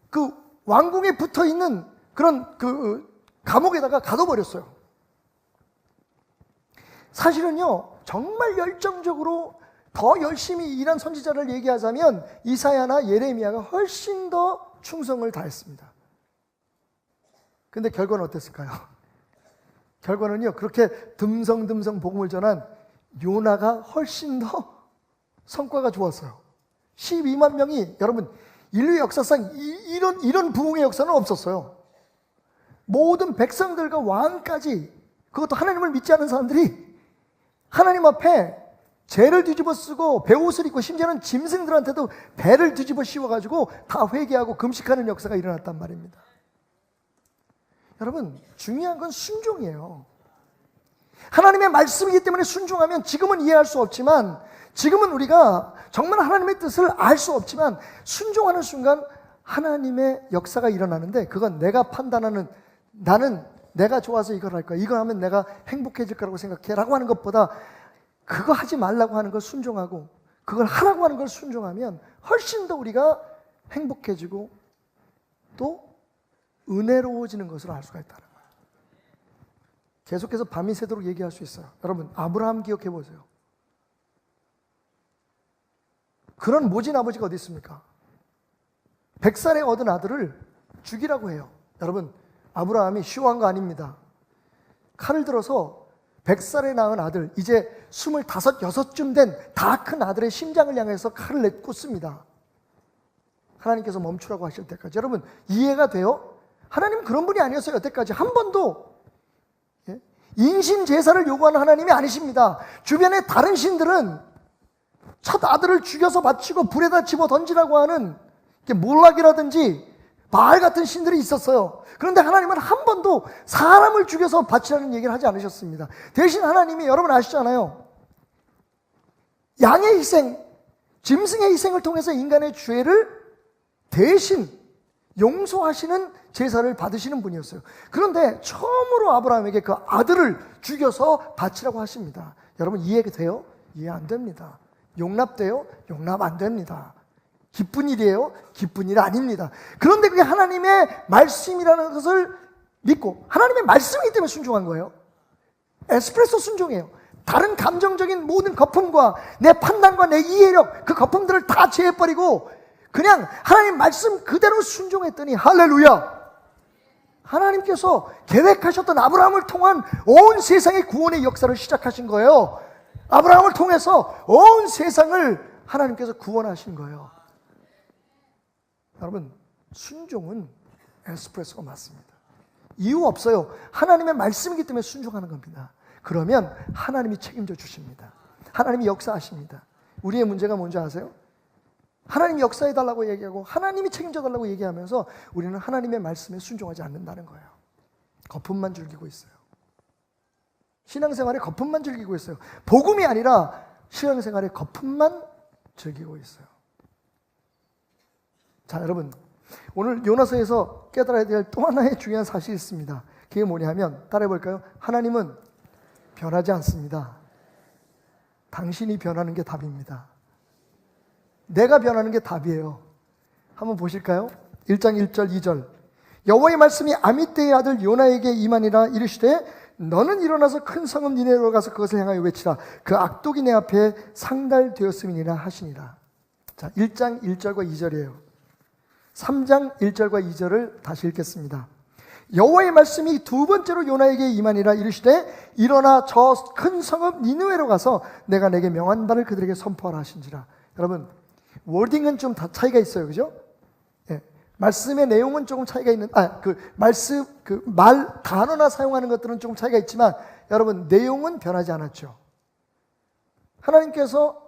그 왕궁에 붙어있는 그런 그 감옥에다가 가둬버렸어요. 사실은요, 정말 열정적으로 더 열심히 일한 선지자를 얘기하자면 이사야나 예레미야가 훨씬 더 충성을 다했습니다. 근데 결과는 어땠을까요? 결과는요, 그렇게 듬성듬성 복음을 전한 요나가 훨씬 더 성과가 좋았어요. 12만 명이, 여러분, 인류 역사상 이런 부흥의 역사는 없었어요. 모든 백성들과 왕까지, 그것도 하나님을 믿지 않은 사람들이 하나님 앞에 죄를 뒤집어 쓰고 베옷을 입고 심지어는 짐승들한테도 배를 뒤집어 씌워가지고 다 회개하고 금식하는 역사가 일어났단 말입니다. 여러분, 중요한 건 순종이에요. 하나님의 말씀이기 때문에 순종하면 지금은 이해할 수 없지만, 지금은 우리가 정말 하나님의 뜻을 알 수 없지만 순종하는 순간 하나님의 역사가 일어나는데, 그건 내가 판단하는, 나는 내가 좋아서 이걸 할 거야, 이걸 하면 내가 행복해질 거라고 생각해 라고 하는 것보다 그거 하지 말라고 하는 걸 순종하고 그걸 하라고 하는 걸 순종하면 훨씬 더 우리가 행복해지고 또 은혜로워지는 것을 알 수가 있다는 거예요. 계속해서 밤이 새도록 얘기할 수 있어요. 여러분, 아브라함 기억해 보세요. 그런 모진 아버지가 어디 있습니까? 100살에 얻은 아들을 죽이라고 해요. 여러분, 아브라함이 쉬워한 거 아닙니다. 칼을 들어서 100살에 낳은 아들, 이제 25, 6쯤 된 다 큰 아들의 심장을 향해서 칼을 내꽂습니다. 하나님께서 멈추라고 하실 때까지. 여러분, 이해가 돼요? 하나님은 그런 분이 아니었어요. 여태까지 한 번도 인신 제사를 요구하는 하나님이 아니십니다. 주변의 다른 신들은 첫 아들을 죽여서 바치고 불에다 집어 던지라고 하는 몰락이라든지 바알 같은 신들이 있었어요. 그런데 하나님은 한 번도 사람을 죽여서 바치라는 얘기를 하지 않으셨습니다. 대신 하나님이, 여러분 아시잖아요, 양의 희생, 짐승의 희생을 통해서 인간의 죄를 대신 용서하시는 제사를 받으시는 분이었어요. 그런데 처음으로 아브라함에게 그 아들을 죽여서 바치라고 하십니다. 여러분, 이해돼요? 이해 안 됩니다. 용납돼요? 용납 안 됩니다. 기쁜 일이에요? 기쁜 일 아닙니다. 그런데 그게 하나님의 말씀이라는 것을 믿고 하나님의 말씀이기 때문에 순종한 거예요. 에스프레소 순종이에요. 다른 감정적인 모든 거품과 내 판단과 내 이해력, 그 거품들을 다 제해버리고 그냥 하나님 말씀 그대로 순종했더니 할렐루야! 하나님께서 계획하셨던 아브라함을 통한 온 세상의 구원의 역사를 시작하신 거예요. 아브라함을 통해서 온 세상을 하나님께서 구원하신 거예요. 여러분, 순종은 에스프레소가 맞습니다. 이유 없어요. 하나님의 말씀이기 때문에 순종하는 겁니다. 그러면 하나님이 책임져 주십니다. 하나님이 역사하십니다. 우리의 문제가 뭔지 아세요? 하나님이 역사해달라고 얘기하고 하나님이 책임져달라고 얘기하면서 우리는 하나님의 말씀에 순종하지 않는다는 거예요. 거품만 즐기고 있어요. 신앙생활에 거품만 즐기고 있어요. 복음이 아니라 신앙생활에 거품만 즐기고 있어요. 자, 여러분, 오늘 요나서에서 깨달아야 될 또 하나의 중요한 사실이 있습니다. 그게 뭐냐면, 따라해 볼까요? 하나님은 변하지 않습니다. 당신이 변하는 게 답입니다. 내가 변하는 게 답이에요. 한번 보실까요? 1장 1절 2절. 여호와의 말씀이 아미떼의 아들 요나에게 임하니라. 이르시되 너는 일어나서 큰 성읍 니네로 가서 그것을 향하여 외치라. 그 악독이 내 앞에 상달되었음이니라 하시니라. 자, 1장 1절과 2절이에요. 3장 1절과 2절을 다시 읽겠습니다. 여호와의 말씀이 두 번째로 요나에게 임하니라. 이르시되 일어나 저 큰 성읍 니느웨로 가서 내가 내게 명한 바를 그들에게 선포하라 하신지라. 여러분, 워딩은 좀 다 차이가 있어요. 그죠? 예. 말씀의 내용은 조금 차이가 있는, 말씀, 말, 단어나 사용하는 것들은 조금 차이가 있지만, 여러분, 내용은 변하지 않았죠. 하나님께서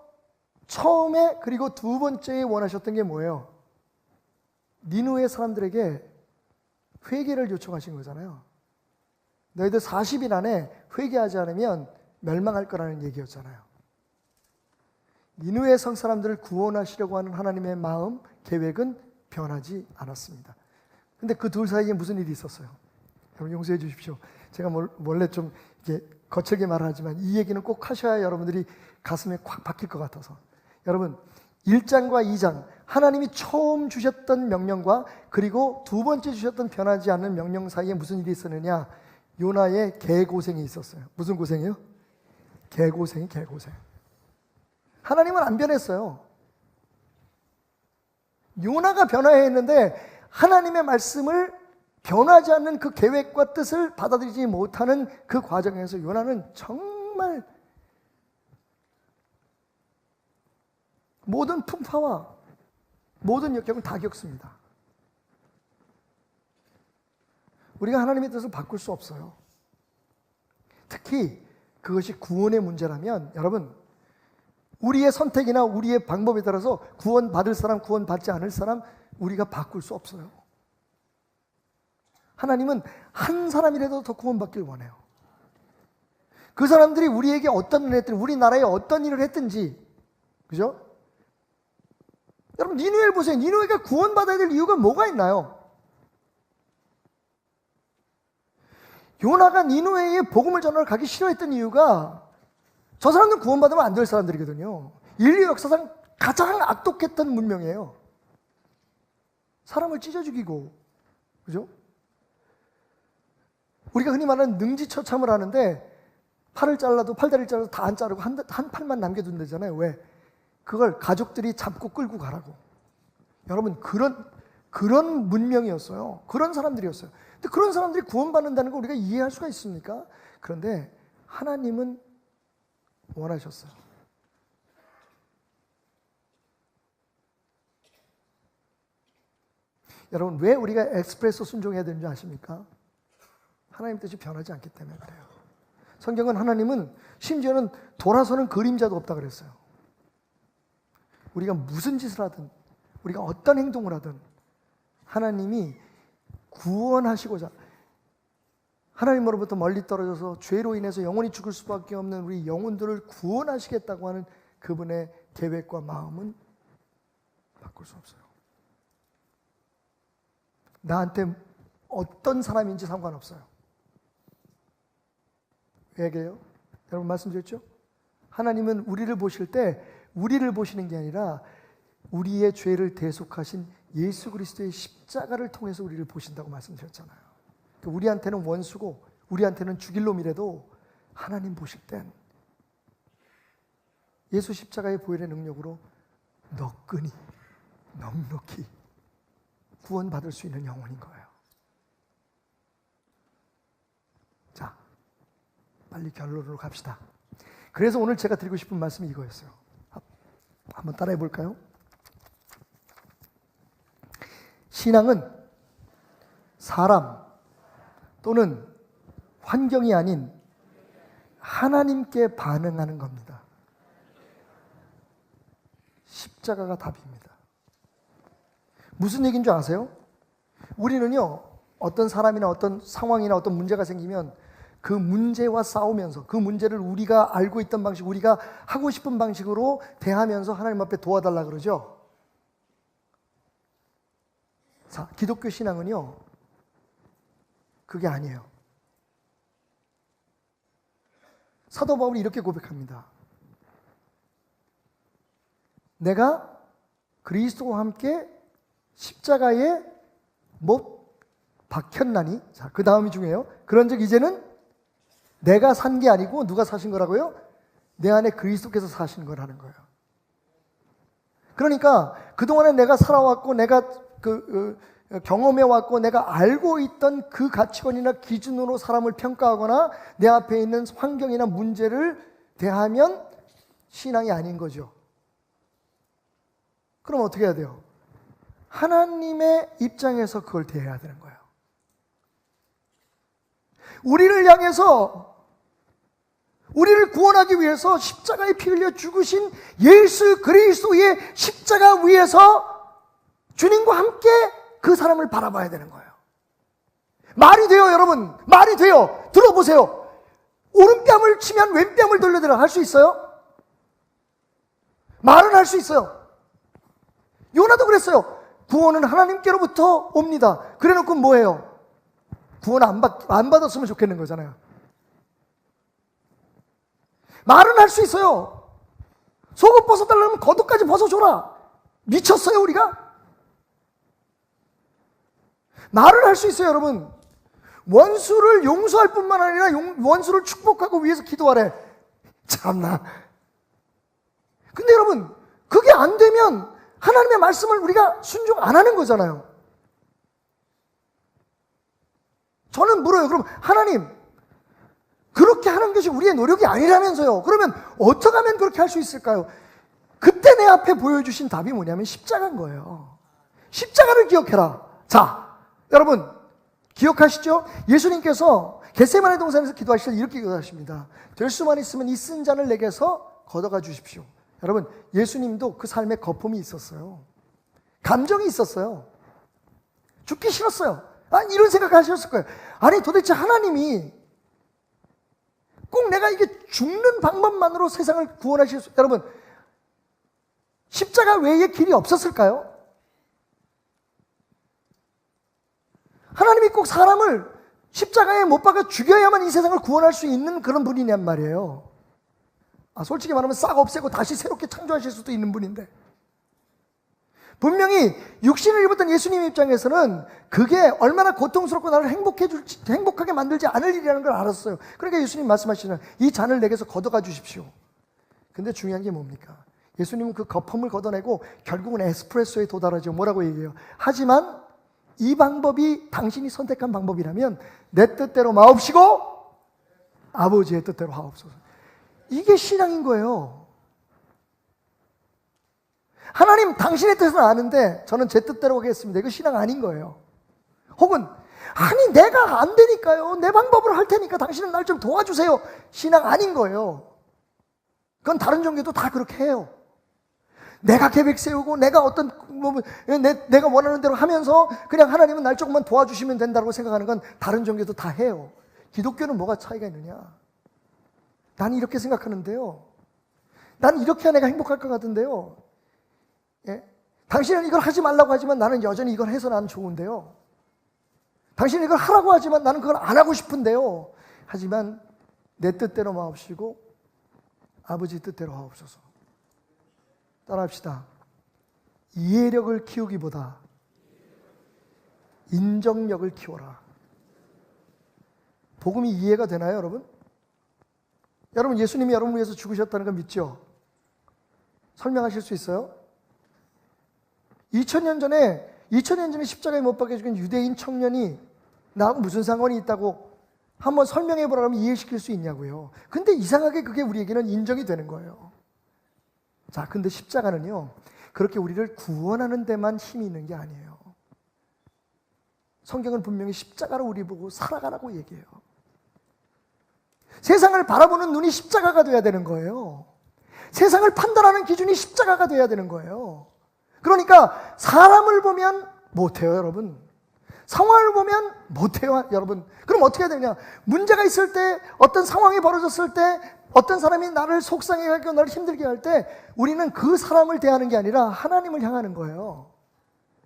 처음에 그리고 두 번째에 원하셨던 게 뭐예요? 니느웨 사람들에게 회개를 요청하신 거잖아요. 너희들 40일 안에 회개하지 않으면 멸망할 거라는 얘기였잖아요. 니느웨 성 사람들을 구원하시려고 하는 하나님의 마음, 계획은 변하지 않았습니다. 근데 그 둘 사이에 무슨 일이 있었어요? 여러분 용서해 주십시오. 제가 원래 좀 이렇게 거칠게 말을 하지만 이 얘기는 꼭 하셔야 여러분들이 가슴에 콱 박힐 것 같아서. 여러분 1장과 2장 하나님이 처음 주셨던 명령과 그리고 두 번째 주셨던 변하지 않는 명령 사이에 무슨 일이 있었느냐? 요나의 개고생이 있었어요. 무슨 고생이요? 개고생. 하나님은 안 변했어요. 요나가 변화해야 했는데 하나님의 말씀을 변하지 않는 그 계획과 뜻을 받아들이지 못하는 그 과정에서 요나는 정말 모든 풍파와 모든 역경을 다 겪습니다. 우리가 하나님의 뜻을 바꿀 수 없어요. 특히 그것이 구원의 문제라면 여러분 우리의 선택이나 우리의 방법에 따라서 구원받을 사람, 구원받지 않을 사람 우리가 바꿀 수 없어요. 하나님은 한 사람이라도 더 구원받길 원해요. 그 사람들이 우리에게 어떤 일을 했든지 우리나라에 어떤 일을 했든지 그죠? 여러분 니느웨를 보세요. 니느웨가 구원받아야 될 이유가 뭐가 있나요? 요나가 니느웨에 복음을 전하러 가기 싫어했던 이유가 저 사람들은 구원받으면 안 될 사람들이거든요. 인류 역사상 가장 악독했던 문명이에요. 사람을 찢어 죽이고 그죠? 우리가 흔히 말하는 능지처참을 하는데 팔을 잘라도 팔다리를 잘라도 다 안 자르고 한 팔만 남겨둔다잖아요. 왜? 그걸 가족들이 잡고 끌고 가라고. 여러분 그런 문명이었어요. 그런 사람들이었어요. 근데 그런 사람들이 구원받는다는 거 우리가 이해할 수가 있습니까? 그런데 하나님은 원하셨어요. 여러분 왜 우리가 엑스프레소 순종해야 되는지 아십니까? 하나님 뜻이 변하지 않기 때문에 그래요. 성경은 하나님은 심지어는 돌아서는 그림자도 없다 그랬어요. 우리가 무슨 짓을 하든 우리가 어떤 행동을 하든 하나님이 구원하시고자 하나님으로부터 멀리 떨어져서 죄로 인해서 영원히 죽을 수밖에 없는 우리 영혼들을 구원하시겠다고 하는 그분의 계획과 마음은 바꿀 수 없어요. 나한테 어떤 사람인지 상관없어요. 왜게요? 여러분 말씀드렸죠? 하나님은 우리를 보실 때 우리를 보시는 게 아니라 우리의 죄를 대속하신 예수 그리스도의 십자가를 통해서 우리를 보신다고 말씀드렸잖아요. 우리한테는 원수고 우리한테는 죽일 놈이라도 하나님 보실 땐 예수 십자가의 보혈의 능력으로 너끈히 넉넉히 구원받을 수 있는 영혼인 거예요. 자, 빨리 결론으로 갑시다. 그래서 오늘 제가 드리고 싶은 말씀이 이거였어요. 한번 따라해 볼까요? 신앙은 사람 또는 환경이 아닌 하나님께 반응하는 겁니다. 십자가가 답입니다. 무슨 얘기인 줄 아세요? 우리는요, 어떤 사람이나 어떤 상황이나 어떤 문제가 생기면 그 문제와 싸우면서 그 문제를 우리가 알고 있던 방식, 우리가 하고 싶은 방식으로 대하면서 하나님 앞에 도와달라 그러죠. 자, 기독교 신앙은요, 그게 아니에요. 사도 바울이 이렇게 고백합니다. 내가 그리스도와 함께 십자가에 못 박혔나니, 자, 그 다음이 중요해요. 그런즉 이제는 내가 산 게 아니고 누가 사신 거라고요? 내 안에 그리스도께서 사신 거라는 거예요. 그러니까 그동안에 내가 살아왔고 내가 경험해왔고 내가 알고 있던 그 가치관이나 기준으로 사람을 평가하거나 내 앞에 있는 환경이나 문제를 대하면 신앙이 아닌 거죠. 그럼 어떻게 해야 돼요? 하나님의 입장에서 그걸 대해야 되는 거예요. 우리를 향해서 우리를 구원하기 위해서 십자가에 피 흘려 죽으신 예수 그리스도의 십자가 위에서 주님과 함께 그 사람을 바라봐야 되는 거예요. 말이 돼요, 여러분. 말이 돼요. 들어보세요. 오른뺨을 치면 왼뺨을 돌려대라 할 수 있어요? 말은 할 수 있어요. 요나도 그랬어요. 구원은 하나님께로부터 옵니다. 그래 놓고 뭐예요? 구원 안 받았으면 좋겠는 거잖아요. 말은 할 수 있어요. 속옷 벗어달라면 겉옷까지 벗어줘라. 미쳤어요, 우리가? 말을 할 수 있어요, 여러분. 원수를 용서할 뿐만 아니라 원수를 축복하고 위해서 기도하래. 참나. 근데 여러분, 그게 안 되면 하나님의 말씀을 우리가 순종 안 하는 거잖아요. 저는 물어요. 그럼 하나님, 그렇게 하는 것이 우리의 노력이 아니라면서요. 그러면 어떻게 하면 그렇게 할 수 있을까요? 그때 내 앞에 보여주신 답이 뭐냐면 십자가인 거예요. 십자가를 기억해라. 자, 여러분 기억하시죠? 예수님께서 겟세마네 동산에서 기도하실 때 이렇게 기도하십니다. 될 수만 있으면 이 쓴 잔을 내게서 걷어가 주십시오. 여러분, 예수님도 그 삶에 거품이 있었어요. 감정이 있었어요. 죽기 싫었어요. 이런 생각 하셨을 거예요. 아니 도대체 하나님이 꼭 내가 이게 죽는 방법만으로 세상을 구원하실 수, 여러분 십자가 외에 길이 없었을까요? 하나님이 꼭 사람을 십자가에 못 박아 죽여야만 이 세상을 구원할 수 있는 그런 분이냔 말이에요. 솔직히 말하면 싹 없애고 다시 새롭게 창조하실 수도 있는 분인데, 분명히 육신을 입었던 예수님 입장에서는 그게 얼마나 고통스럽고 나를 행복하게 만들지 않을 일이라는 걸 알았어요. 그러니까 예수님 말씀하시는 이 잔을 내게서 걷어가 주십시오. 근데 중요한 게 뭡니까? 예수님은 그 거품을 걷어내고 결국은 에스프레소에 도달하죠. 뭐라고 얘기해요? 하지만 이 방법이 당신이 선택한 방법이라면 내 뜻대로 마옵시고 아버지의 뜻대로 하옵소서. 이게 신앙인 거예요. 하나님 당신의 뜻은 아는데 저는 제 뜻대로 하겠습니다. 이거 신앙 아닌 거예요. 혹은 아니 내가 안 되니까요. 내 방법으로 할 테니까 당신은 날 좀 도와주세요. 신앙 아닌 거예요. 그건 다른 종교도 다 그렇게 해요. 내가 계획 세우고 내가 내가 원하는 대로 하면서 그냥 하나님은 날 조금만 도와주시면 된다고 생각하는 건 다른 종교도 다 해요. 기독교는 뭐가 차이가 있느냐? 난 이렇게 생각하는데요. 난 이렇게 해야 내가 행복할 것 같은데요. 예? 당신은 이걸 하지 말라고 하지만 나는 여전히 이걸 해서 난 좋은데요. 당신은 이걸 하라고 하지만 나는 그걸 안 하고 싶은데요. 하지만 내 뜻대로 마옵시고 아버지 뜻대로 하옵소서. 따라합시다. 이해력을 키우기보다 인정력을 키워라. 복음이 이해가 되나요, 여러분? 여러분, 예수님이 여러분을 위해서 죽으셨다는 거 믿죠? 설명하실 수 있어요? 2000년 전에 십자가에 못 박혀 죽은 유대인 청년이 나하고 무슨 상관이 있다고 한번 설명해 보라면 이해시킬 수 있냐고요. 근데 이상하게 그게 우리에게는 인정이 되는 거예요. 자, 근데 십자가는요, 그렇게 우리를 구원하는 데만 힘이 있는 게 아니에요. 성경은 분명히 십자가로 우리 보고 살아가라고 얘기해요. 세상을 바라보는 눈이 십자가가 돼야 되는 거예요. 세상을 판단하는 기준이 십자가가 돼야 되는 거예요. 그러니까 사람을 보면 못해요, 여러분. 상황을 보면 못해요, 여러분. 그럼 어떻게 해야 되냐? 문제가 있을 때, 어떤 상황이 벌어졌을 때, 어떤 사람이 나를 속상해 하고 나를 힘들게 할 때 우리는 그 사람을 대하는 게 아니라 하나님을 향하는 거예요.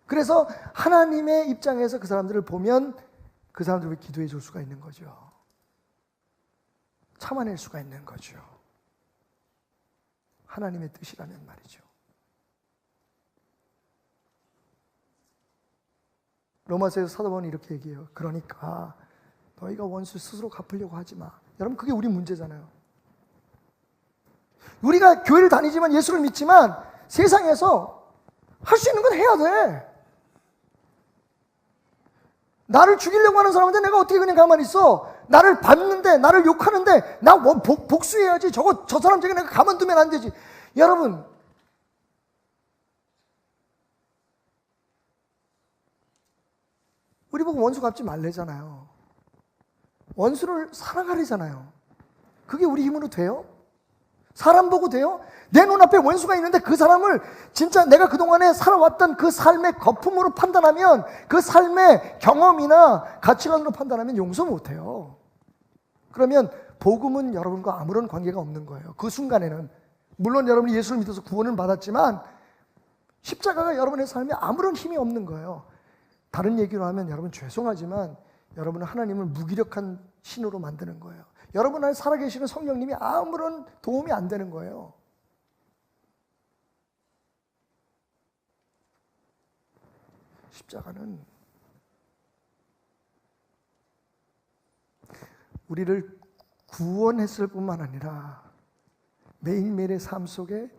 그래서 하나님의 입장에서 그 사람들을 보면 그 사람들을 기도해 줄 수가 있는 거죠. 참아낼 수가 있는 거죠. 하나님의 뜻이라면 말이죠. 로마서에서 사도 바울은 이렇게 얘기해요. 그러니까 너희가 원수 스스로 갚으려고 하지 마. 여러분, 그게 우리 문제잖아요. 우리가 교회를 다니지만 예수를 믿지만 세상에서 할 수 있는 건 해야 돼. 나를 죽이려고 하는 사람한테 내가 어떻게 그냥 가만히 있어? 나를 밟는데, 나를 욕하는데 나 복수해야지. 저 사람 저기 내가 가만두면 안 되지. 여러분, 우리 보고 원수 갚지 말래잖아요. 원수를 사랑하래잖아요. 그게 우리 힘으로 돼요? 사람 보고 돼요? 내 눈앞에 원수가 있는데 그 사람을 진짜 내가 그동안에 살아왔던 그 삶의 거품으로 판단하면, 그 삶의 경험이나 가치관으로 판단하면 용서 못해요. 그러면 복음은 여러분과 아무런 관계가 없는 거예요. 그 순간에는. 물론 여러분이 예수를 믿어서 구원을 받았지만 십자가가 여러분의 삶에 아무런 힘이 없는 거예요. 다른 얘기로 하면 여러분 죄송하지만 여러분은 하나님을 무기력한 신으로 만드는 거예요. 여러분 안에 살아계시는 성령님이 아무런 도움이 안 되는 거예요. 십자가는 우리를 구원했을 뿐만 아니라 매일매일의 삶 속에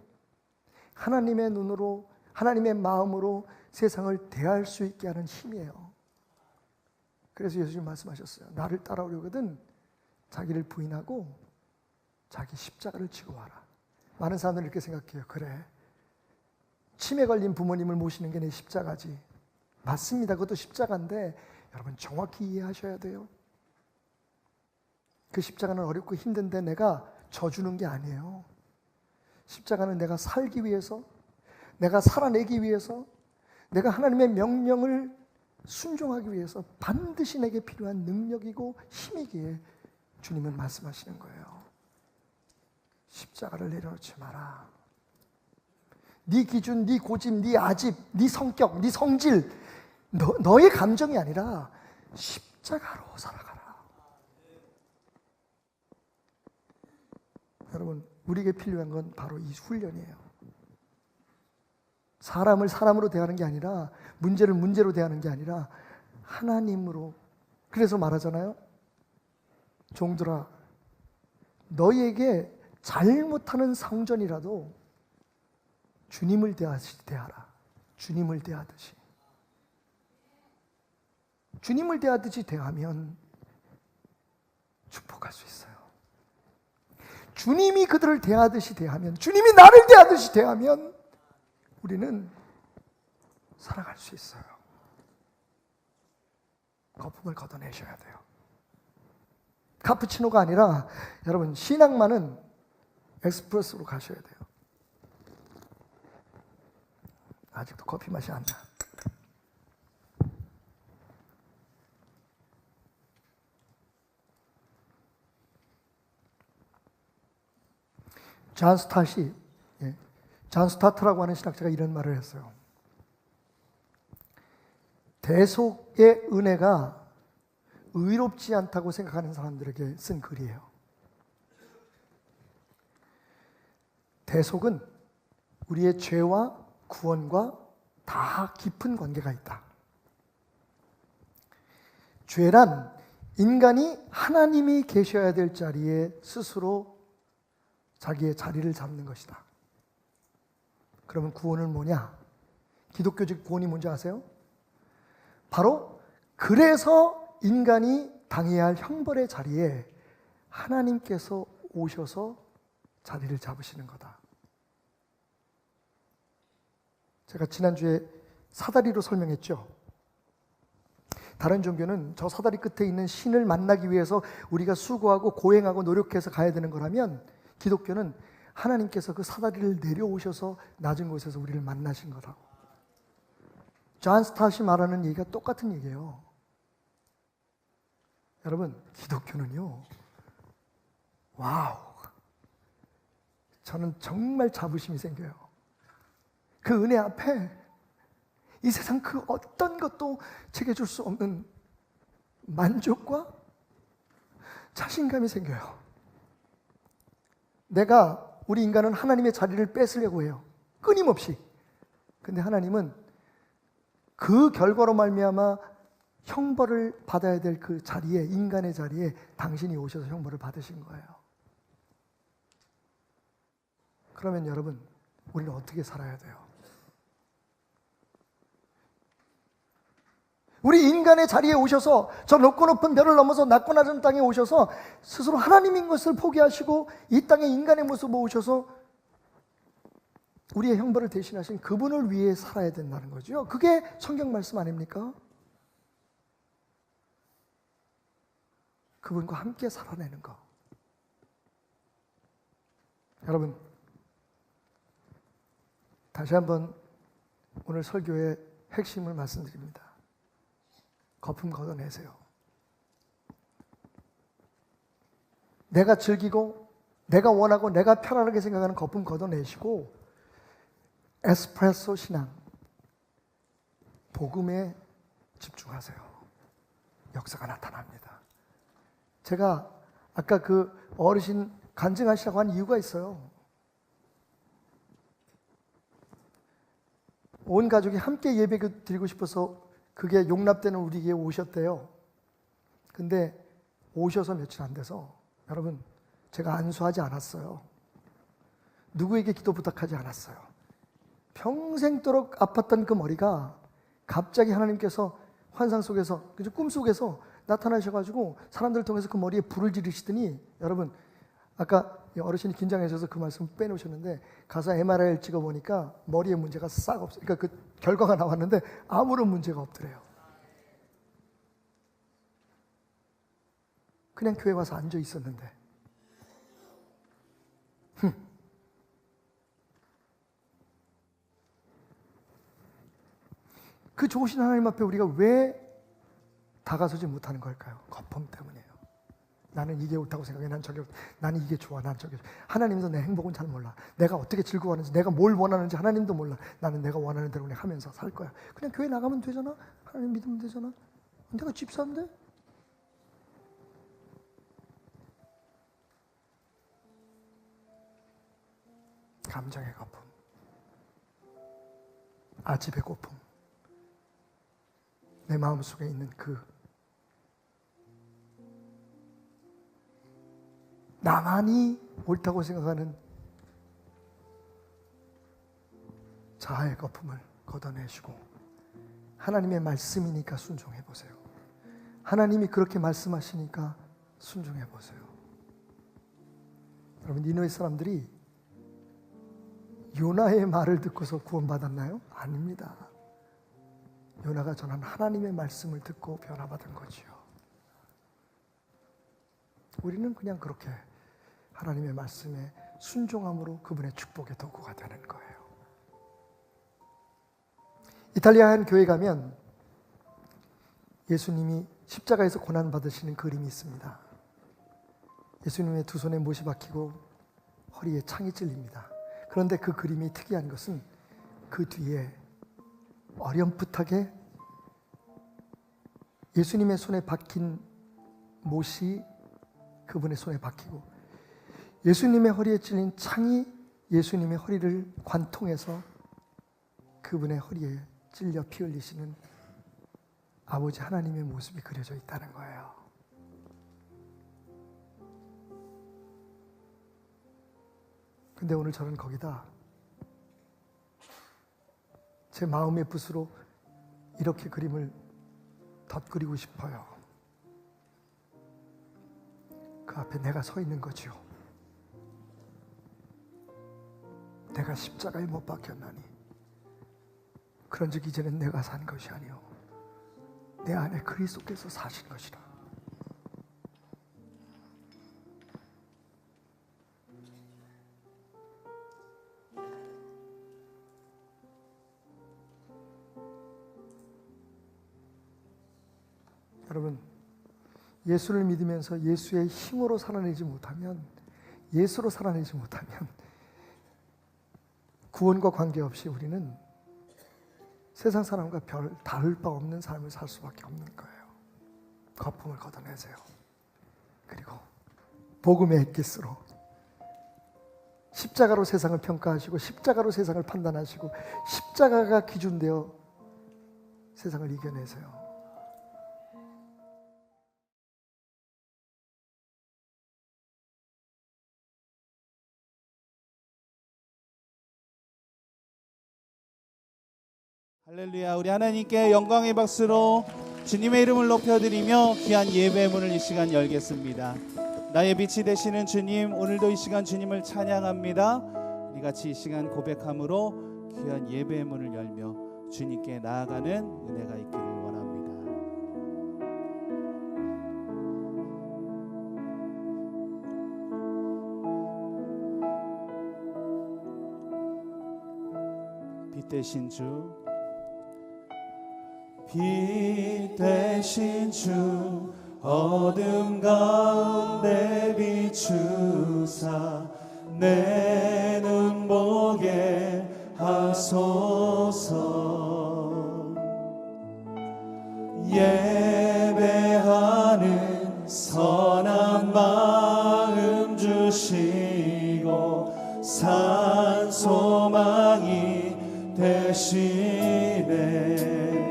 하나님의 눈으로, 하나님의 마음으로 세상을 대할 수 있게 하는 힘이에요. 그래서 예수님 말씀하셨어요. 나를 따라오려거든 자기를 부인하고 자기 십자가를 지고 와라. 많은 사람들은 이렇게 생각해요. 그래, 치매 걸린 부모님을 모시는 게 내 십자가지. 맞습니다. 그것도 십자가인데 여러분 정확히 이해하셔야 돼요. 그 십자가는 어렵고 힘든데 내가 져주는 게 아니에요. 십자가는 내가 살기 위해서, 내가 살아내기 위해서, 내가 하나님의 명령을 순종하기 위해서 반드시 내게 필요한 능력이고 힘이기에 주님은 말씀하시는 거예요. 십자가를 내려놓지 마라. 네 기준, 네 고집, 네 아집, 네 성격, 네 성질, 너의 감정이 아니라 십자가로 살아가라. 여러분, 우리에게 필요한 건 바로 이 훈련이에요. 사람을 사람으로 대하는 게 아니라, 문제를 문제로 대하는 게 아니라 하나님으로. 그래서 말하잖아요. 종들아, 너희에게 잘못하는 상전이라도 주님을 대하듯이 대하라. 주님을 대하듯이. 주님을 대하듯이 대하면 축복할 수 있어요. 주님이 그들을 대하듯이 대하면, 주님이 나를 대하듯이 대하면 우리는 살아갈 수 있어요. 거품을 걷어내셔야 돼요. 카푸치노가 아니라 여러분 신앙만은 에스프레소로 가셔야 돼요. 아직도 커피 맛이 안 나. 존 스타트라고 하는 신학자가 이런 말을 했어요. 대속의 은혜가 의롭지 않다고 생각하는 사람들에게 쓴 글이에요. 대속은 우리의 죄와 구원과 다 깊은 관계가 있다. 죄란 인간이 하나님이 계셔야 될 자리에 스스로 자기의 자리를 잡는 것이다. 그러면 구원은 뭐냐? 기독교적 구원이 뭔지 아세요? 바로 그래서 인간이 당해야 할 형벌의 자리에 하나님께서 오셔서 자리를 잡으시는 거다. 제가 지난주에 사다리로 설명했죠. 다른 종교는 저 사다리 끝에 있는 신을 만나기 위해서 우리가 수고하고 고행하고 노력해서 가야 되는 거라면, 기독교는 하나님께서 그 사다리를 내려오셔서 낮은 곳에서 우리를 만나신 거라고. 존 스타시 말하는 얘기가 똑같은 얘기예요. 여러분, 기독교는요, 와우, 저는 정말 자부심이 생겨요. 그 은혜 앞에 이 세상 그 어떤 것도 제게 줄 수 없는 만족과 자신감이 생겨요. 우리 인간은 하나님의 자리를 뺏으려고 해요. 끊임없이. 근데 하나님은 그 결과로 말미암아 형벌을 받아야 될 그 자리에, 인간의 자리에 당신이 오셔서 형벌을 받으신 거예요. 그러면 여러분, 우리는 어떻게 살아야 돼요? 우리 인간의 자리에 오셔서, 저 높고 높은 별을 넘어서 낮고 낮은 땅에 오셔서 스스로 하나님인 것을 포기하시고 이 땅에 인간의 모습을 오셔서 우리의 형벌을 대신하신 그분을 위해 살아야 된다는 거죠. 그게 성경 말씀 아닙니까? 그분과 함께 살아내는 거. 여러분, 다시 한번 오늘 설교의 핵심을 말씀드립니다. 거품 걷어내세요. 내가 즐기고 내가 원하고 내가 편안하게 생각하는 거품 걷어내시고 에스프레소 신앙, 복음에 집중하세요. 역사가 나타납니다. 제가 아까 그 어르신 간증하시라고 한 이유가 있어요. 온 가족이 함께 예배 드리고 싶어서 그게 용납되는 우리에게 오셨대요. 근데 오셔서 며칠 안 돼서 여러분, 제가 안수하지 않았어요. 누구에게 기도 부탁하지 않았어요. 평생도록 아팠던 그 머리가 갑자기 하나님께서 환상 속에서, 그죠? 꿈 속에서 나타나셔가지고 사람들을 통해서 그 머리에 불을 지르시더니, 여러분, 아까 어르신이 긴장하셔서 그 말씀 빼놓으셨는데 가서 MRI를 찍어보니까 머리에 문제가 싹 없어요. 그러니까 그 결과가 나왔는데 아무런 문제가 없더래요. 그냥 교회 와서 앉아 있었는데. 그 좋으신 하나님 앞에 우리가 왜 다가서지 못하는 걸까요? 거품 때문이에요. 나는 이게 옳다고 생각해. 나는 이게 좋아. 난 저게 좋아. 하나님도 내 행복은 잘 몰라. 내가 어떻게 즐거워하는지, 내가 뭘 원하는지 하나님도 몰라. 나는 내가 원하는 대로 그냥 하면서 살 거야. 그냥 교회 나가면 되잖아. 하나님 믿으면 되잖아. 내가 집사인데? 감정의 거품, 아집의 거품, 내 마음속에 있는 그 나만이 옳다고 생각하는 자아의 거품을 걷어내시고 하나님의 말씀이니까 순종해 보세요. 하나님이 그렇게 말씀하시니까 순종해 보세요. 여러분, 니느웨 사람들이 요나의 말을 듣고서 구원받았나요? 아닙니다. 요나가 전한 하나님의 말씀을 듣고 변화받은 거지요. 우리는 그냥 그렇게 하나님의 말씀에 순종함으로 그분의 축복의 도구가 되는 거예요. 이탈리아 한 교회 가면 예수님이 십자가에서 고난받으시는 그림이 있습니다. 예수님의 두 손에 못이 박히고 허리에 창이 찔립니다. 그런데 그 그림이 특이한 것은 그 뒤에 어렴풋하게 예수님의 손에 박힌 못이 그분의 손에 박히고 예수님의 허리에 찔린 창이 예수님의 허리를 관통해서 그분의 허리에 찔려 피 흘리시는 아버지 하나님의 모습이 그려져 있다는 거예요. 근데 오늘 저는 거기다 제 마음의 붓으로 이렇게 그림을 덧그리고 싶어요. 그 앞에 내가 서 있는 거지요. 내가 십자가에 못 박혔나니 그런즉 이제는 내가 산 것이 아니요 내 안에 그리스도께서 사신 것이라. 여러분, 예수를 믿으면서 예수의 힘으로 살아내지 못하면, 예수로 살아내지 못하면 구원과 관계없이 우리는 세상 사람과 별 다를 바 없는 삶을 살 수밖에 없는 거예요. 거품을 걷어내세요. 그리고 복음의 햇빛으로 십자가로 세상을 평가하시고 십자가로 세상을 판단하시고 십자가가 기준되어 세상을 이겨내세요. 할렐루야. 우리 하나님께 영광의 박수로 주님의 이름을 높여드리며 귀한 예배의 문을 이 시간 열겠습니다. 나의 빛이 되시는 주님, 오늘도 이 시간 주님을 찬양합니다. 우리 같이 이 시간 고백함으로 귀한 예배의 문을 열며 주님께 나아가는 은혜가 있기를 원합니다. 빛 되신 주, 빛 되신 주, 어둠 가운데 비추사 내 눈 보게 하소서. 예배하는 선한 마음 주시고 산 소망이 되시네.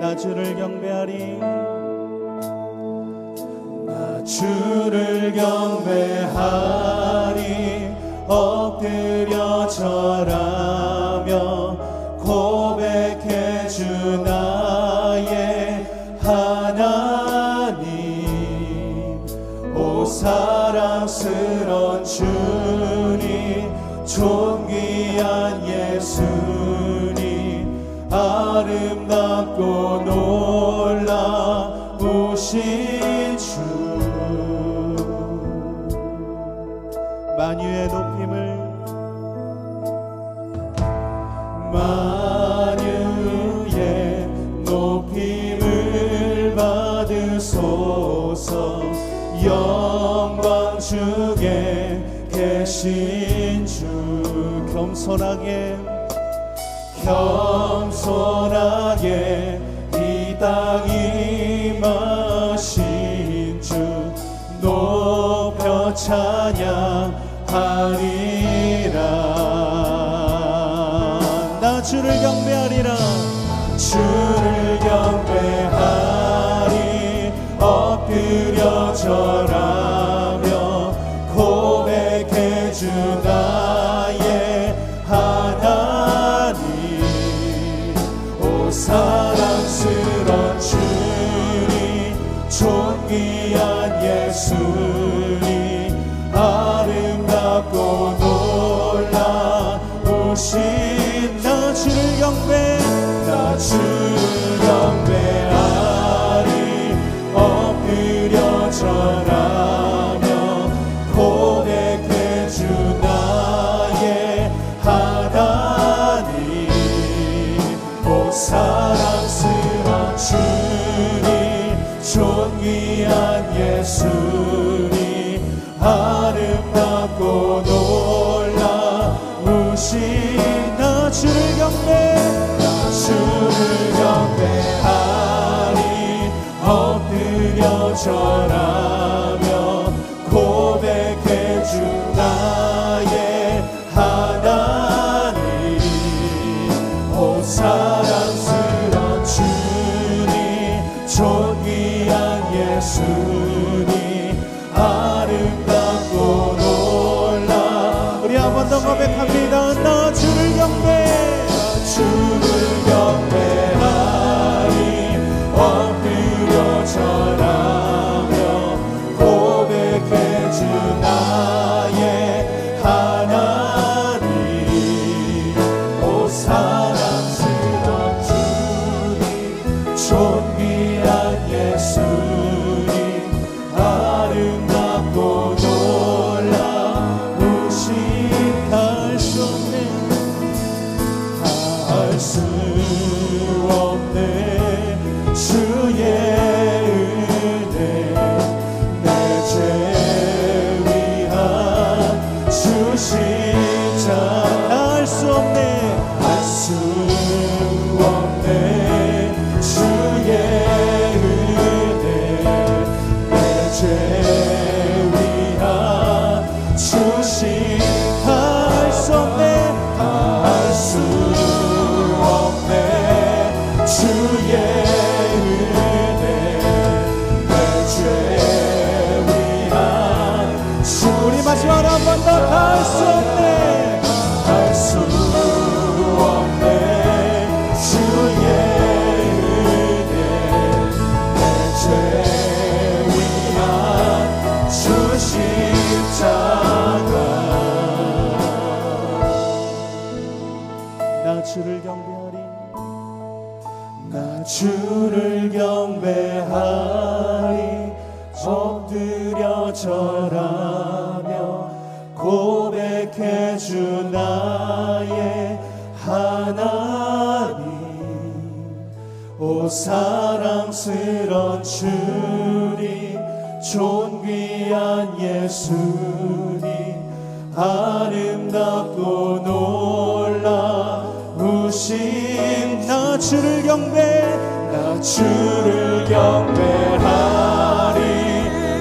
나 주를 경배하리, 나 주를 경배하리. 엎드려 절하며 고백해 주 나의 하나님. 오 사랑스런 주님, 존귀한 예수님, 아름답고 놀라우신 주. 만유의 높임을, 만유의 높임을 받으소서. 영광 주게 계신 주, 겸손하게 겸손하게 이 땅 임하신 주 높여 찬양하리라. 나 주를 경배하리라, 주를 경배하리. 엎드려 절하며 고백해 주 나의 하나님. 오 사랑스런 주님, 존귀한 예수님, 아름답고 놀라우신 나 주를 경배, 나 주를 경배하리. 엎드려 절하며 고백해 주 나의 하나님. 오 사랑스러운 주님, 존귀한 예수님, 아름답고 놀라우신 나 주를 경배, 나 주를 경배하리. 엎드려 절하며 고백해 주 나의 하나님. 오 사랑스러운 주님, 존귀한 예수님, 아름답고 놀라. 우리 한 번 더 고백합니다. 나 주를 경배, 나 주를 경배하리. 엎드려 절하며 고백해 주 나의 하나님. 오 사랑스러운 주님, 존귀한 예수님, 아름답고 놀라우신 할 수 없네, 할 수 없네 주의 은혜. 내 죄 위한 주 십자가 할 수 없네, 할 수 없네 주의 은혜. 내 죄 위한 주 십자가 할 수 없네, 할 수 없네 주의 은혜. 내 죄 위한 주. 우리 마지막으로 한 번 더 할 수 없네, 할 수 없네 주의 은혜. 내 죄 위한 주 십자가. 나 주를 경배하리, 나 주를 경배하리. 엎드려 절하며 고백해 주 나의 하나님. 오 사랑스런 주님 존귀한 예수님 아름답고 놀라우신 나 주를 경배 나 주를 경배하리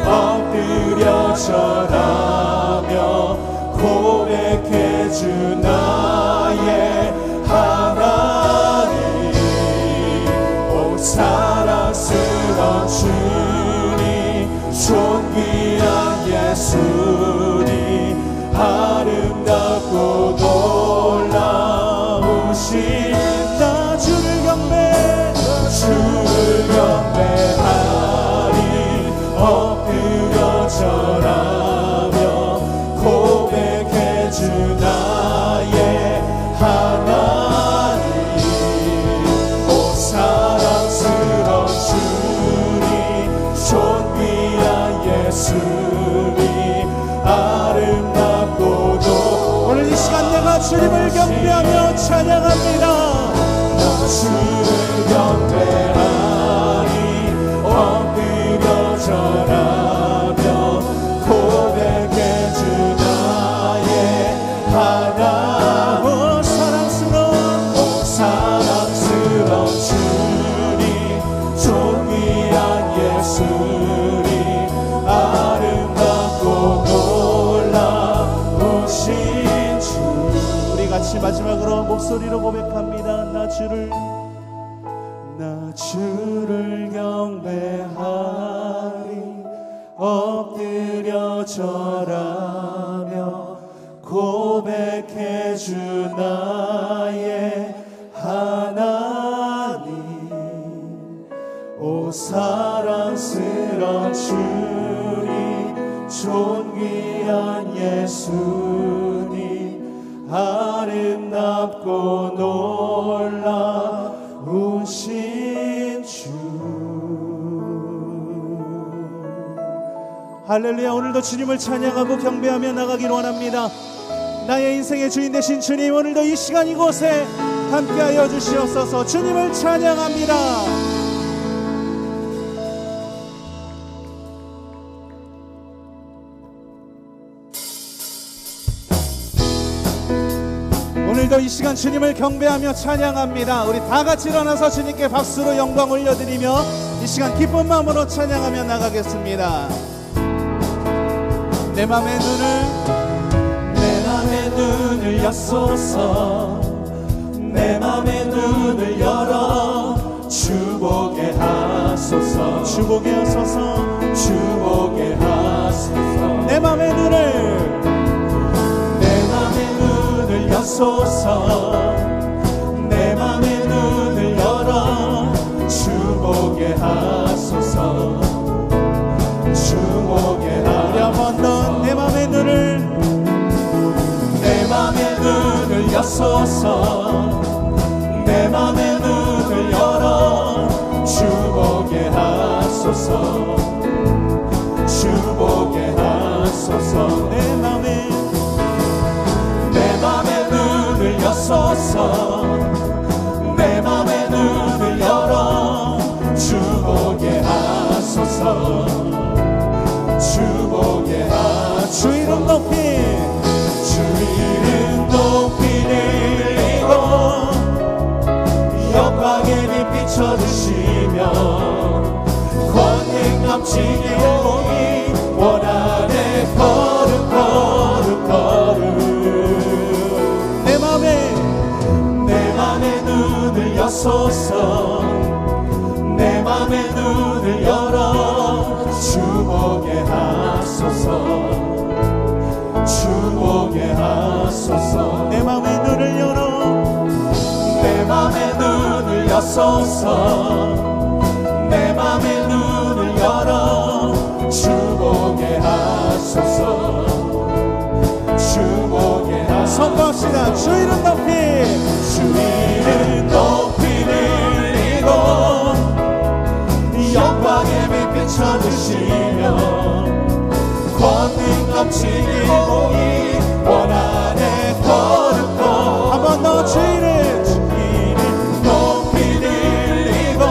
엎드려 절하며 고백해 주 나의 하나님 오 사랑스러운 주님 존귀한 예수님 아름답고 놀라우신 나 주를 경배 주를 경배하리 엎드려 절하며 고백해 주 나의 하나님 오 사랑스러운 주님 존귀한 예수님 아름답고도 오늘 이 시간 내가 주님을 경배하며 찬양합니다. 나 주를 경배하리 엎드려 절하며 고백해 주 나의 하나님 오 사랑스러운 주님 존귀한 예수님 아름답고 놀라우신 주 우리 같이 마지막으로 목소리로 고백합니다. 나 주를 경배하리 엎드려 절하며 고백해 주 나의 하나님 오 사랑스러운 주님 존귀한 예수님 아름답고 놀라우신 주 할렐루야. 오늘도 주님을 찬양하고 경배하며 나가기를 원합니다. 나의 인생의 주인 되신 주님, 오늘도 이 시간 이곳에 함께하여 주시옵소서. 주님을 찬양합니다. 오늘도 이 시간 주님을 경배하며 찬양합니다. 우리 다 같이 일어나서 주님께 박수로 영광 올려드리며 이 시간 기쁜 마음으로 찬양하며 나가겠습니다. 내 맘의 눈을 여소서 내 맘의 눈을 열어 주보게 하소서 주보게 하소서. 주보게 하소서 내 맘의 눈을 여소서 내 맘의 눈을 열어 주보게 하소서 주보게 우리 한 번 더 내 맘의 눈을 여소서 내 맘의 눈을 열어 주보게 하소서 주보게 하소서 내 맘의 눈을 여소서 내 맘의 눈을 열어 주보게 하소서 주보게 하소서 주 이름 높이 주 이름 높이 들리고 영광의 빛 비춰주시며 권능 넘치게 오니 원하네 거룩 내 맘의 눈을 여소서 내 맘의 눈을 열어 주보게 하소서 주보게 하소서 내 맘의 눈을 열어 내 맘의 눈을 여소서 내 맘의 눈을 열어 주보게 하소서 주보게 하소서 선포합시다. 주 이름 높이 주 이름 높이 들리고 영광의 빛 비춰주시며 권능 넘치게 보이 원하네 거룩고 한 번 더 주 이름 높이 들리고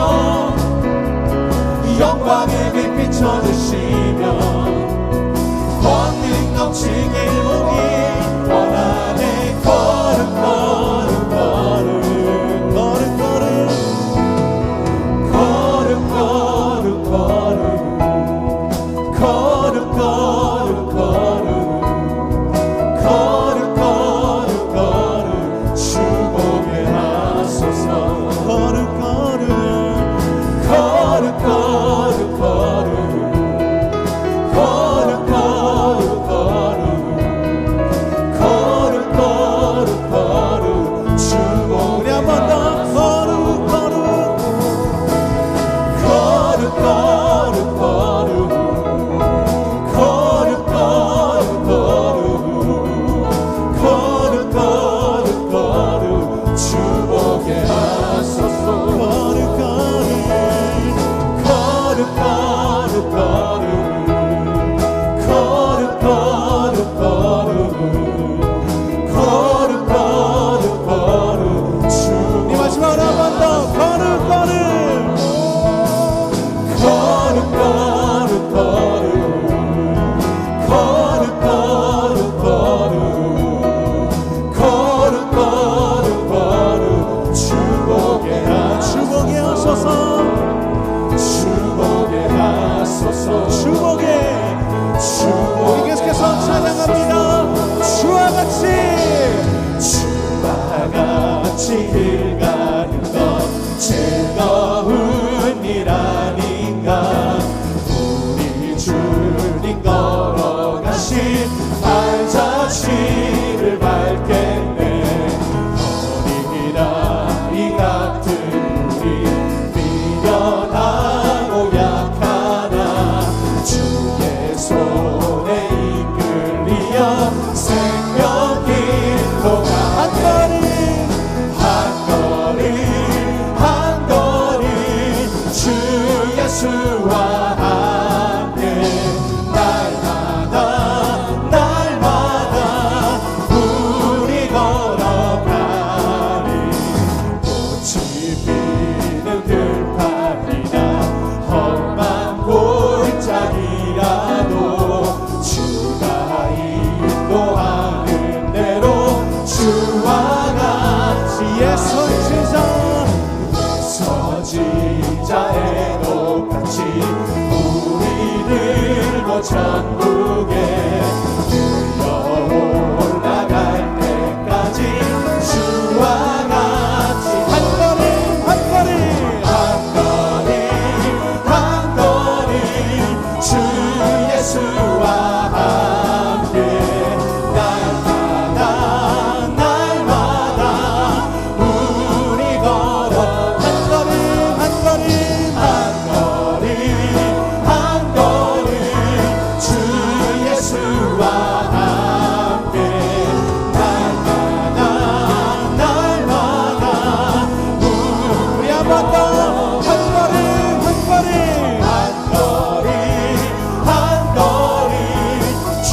하소서. 축복에 하소서. 축복에 우리 계속해서 찬양합니다. 주와 같이 길 가는 것 즐거운 일 아닌가. 우리 주님 걸어가신 발자취를 밟겠네. 어린아이 같은 우리 미련하고 약하나 주의 손에 이끌리어 생명길로 가. 한 걸음 주 예수와 함께 날마다 우리 걸어가리. 꽃이 피는 들판이나 험한 골짜기라도 주가 인도하는 대로 주와 같이 선지자의 똑같이 우리들도 천국에 들려 올라갈 때까지 주와 같이 한 걸음 주 예수와 함께 날마다 우리 걸어 한 걸음 주 예수와 함께 날마다 우리 한 번 더 한 걸음 주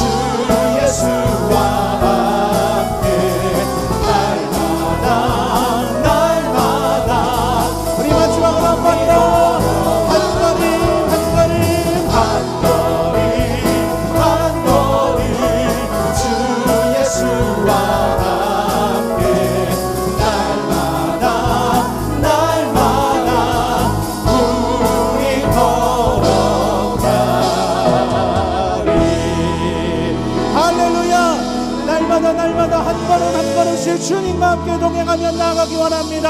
예수와 함께 날마다 우리 마지막으로 한 번 더 한 걸음 주 예수와 함께 날마다 우리 걸어가리. 할렐루야. 날마다 한 걸음씩 주님과 함께 동행하며 나아가기 원합니다.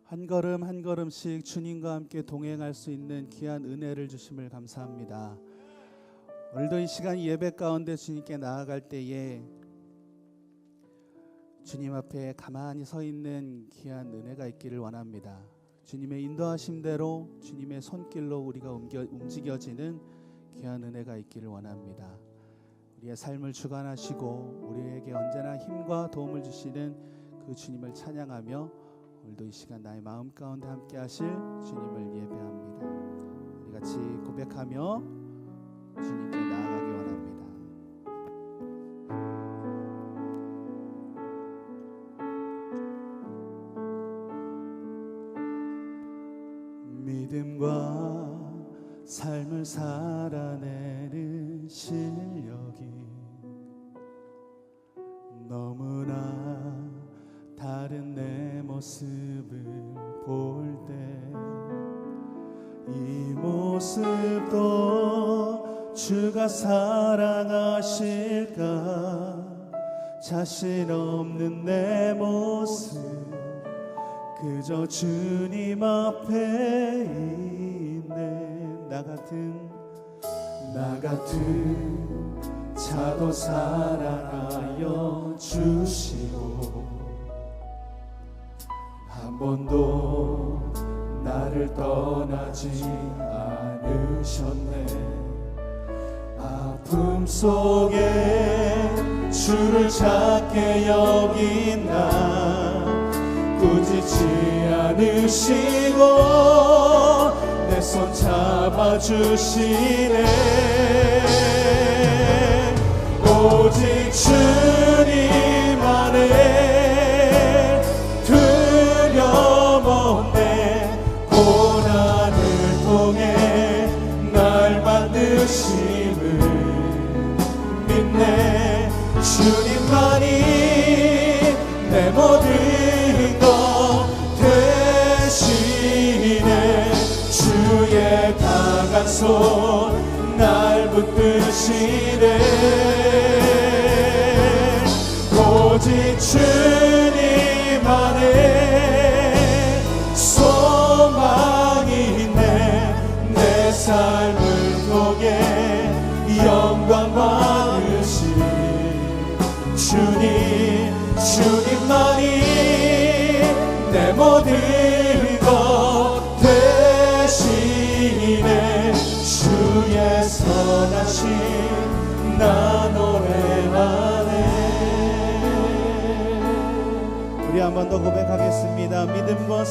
한 걸음 한 걸음씩 주님과 함께 동행할 수 있는 귀한 은혜를 주심을 감사합니다. 오늘도 이 시간 예배 가운데 주님께 나아갈 때에 주님 앞에 가만히 서 있는 귀한 은혜가 있기를 원합니다. 주님의 인도하심대로 주님의 손길로 우리가 움직여지는 귀한 은혜가 있기를 원합니다. 우리의 삶을 주관하시고 우리에게 언제나 힘과 도움을 주시는 그 주님을 찬양하며 오늘도 이 시간 나의 마음 가운데 함께 하실 주님을 예배합니다. 우리 같이 고백하며 주님께 나아가기 원합니다. 믿음과 삶을 살아내는 실력이 너무나 다른 내 모습을 볼 때 이 모습도 주가 사랑하실까. 자신 없는 내 모습 그저 주님 앞에 있네. 나 같은 자도 사랑하여 주시고 한 번도 나를 떠나지 않으셨네. 아픔 속에 주를 찾게 여긴 나 꾸짖지 않으시고 내 손 잡아주시네. 오직 주님 안에 두려움 없네. 고난을 통해 날 만드심을 믿네. 주님만이 내 모든 것 되시네. 주의 강한 손 날 붙드시네. 오직 주님 안에 소망이 있네. 내 삶을 통해 영광 받으신 주님만이 내 모든 것 되시네. 주의 선하심 나 노래하네. 우리 한 번 더 고백하겠습니다. 믿음과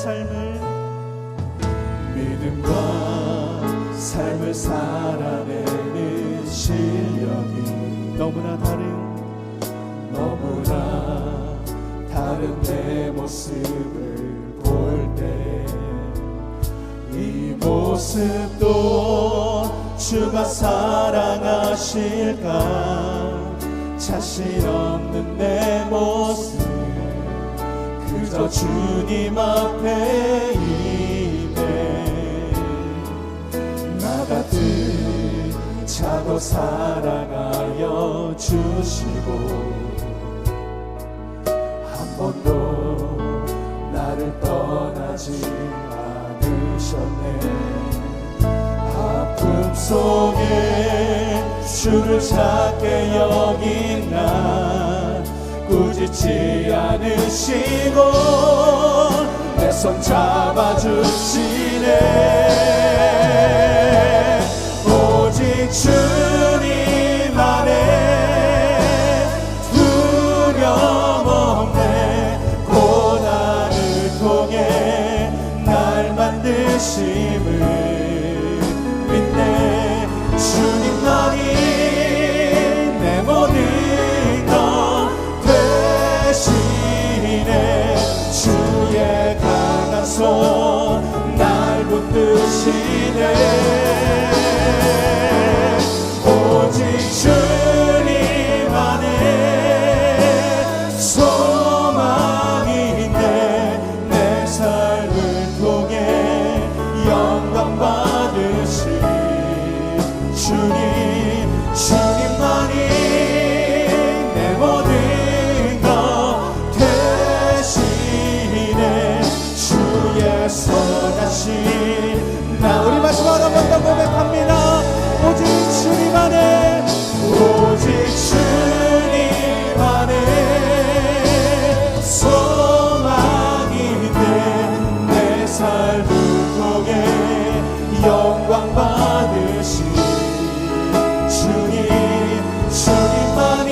삶을 살아내는 실력이 너무나 다른 내 모습을 볼 때 이 모습도 주가 사랑하실까. 자신 없는 내 모습 그저 주님 앞에 임해. 나 같은 자도 사랑하여 주시고 한 번도 나를 떠나지 않으셨네. 아픔 속에 주를 찾게 여긴 나 꾸짖지 않으시고 내 손 잡아주시네. 오직 주님 안에 두려움 없네. 고난을 통해 날 만드심을 믿네. 주님만이 내 모든 것 되시네. 주의 강한 손 날 붙드시네. 오직 주님 안에 소망이 있네. 내 삶을 통해 영광 받으신 주님만이 내 모든 것 되시네. 주의 선하심 나. 우리 마지막 한 번 더 고백합니다. 오직 주님 안에 소망이 있네. 내 삶을 통해 영광 받으신 주님만이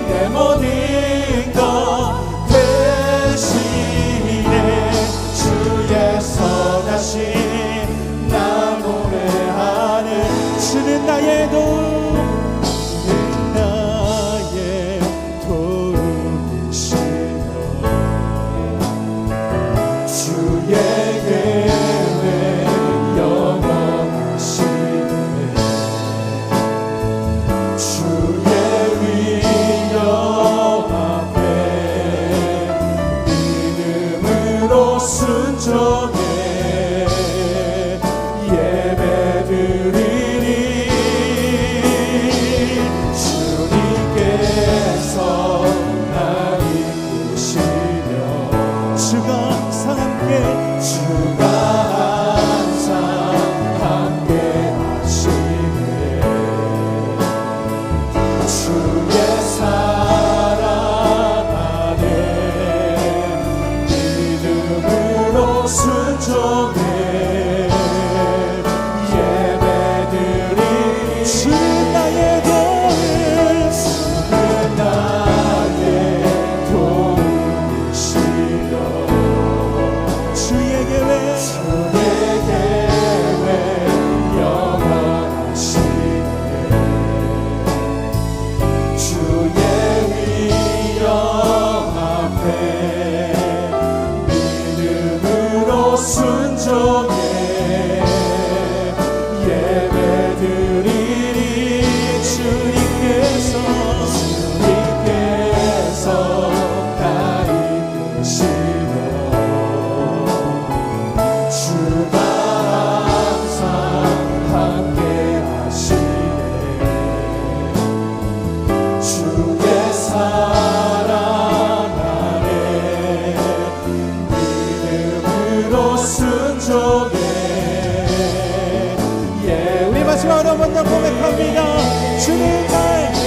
내 모든 것 되시네. 주의 선하심 나 노래하네. 주는 나의 도움이시며 주의 계획 영원하시네. 주의 위엄 앞에 믿음으로 순종해 예배드리리. 주님께서 날 이끄시며 주가 항상 함께 하시네. 주의 사랑 안에 믿음으로 순종해 예배드리리. 주님 고백합니다. 주는 날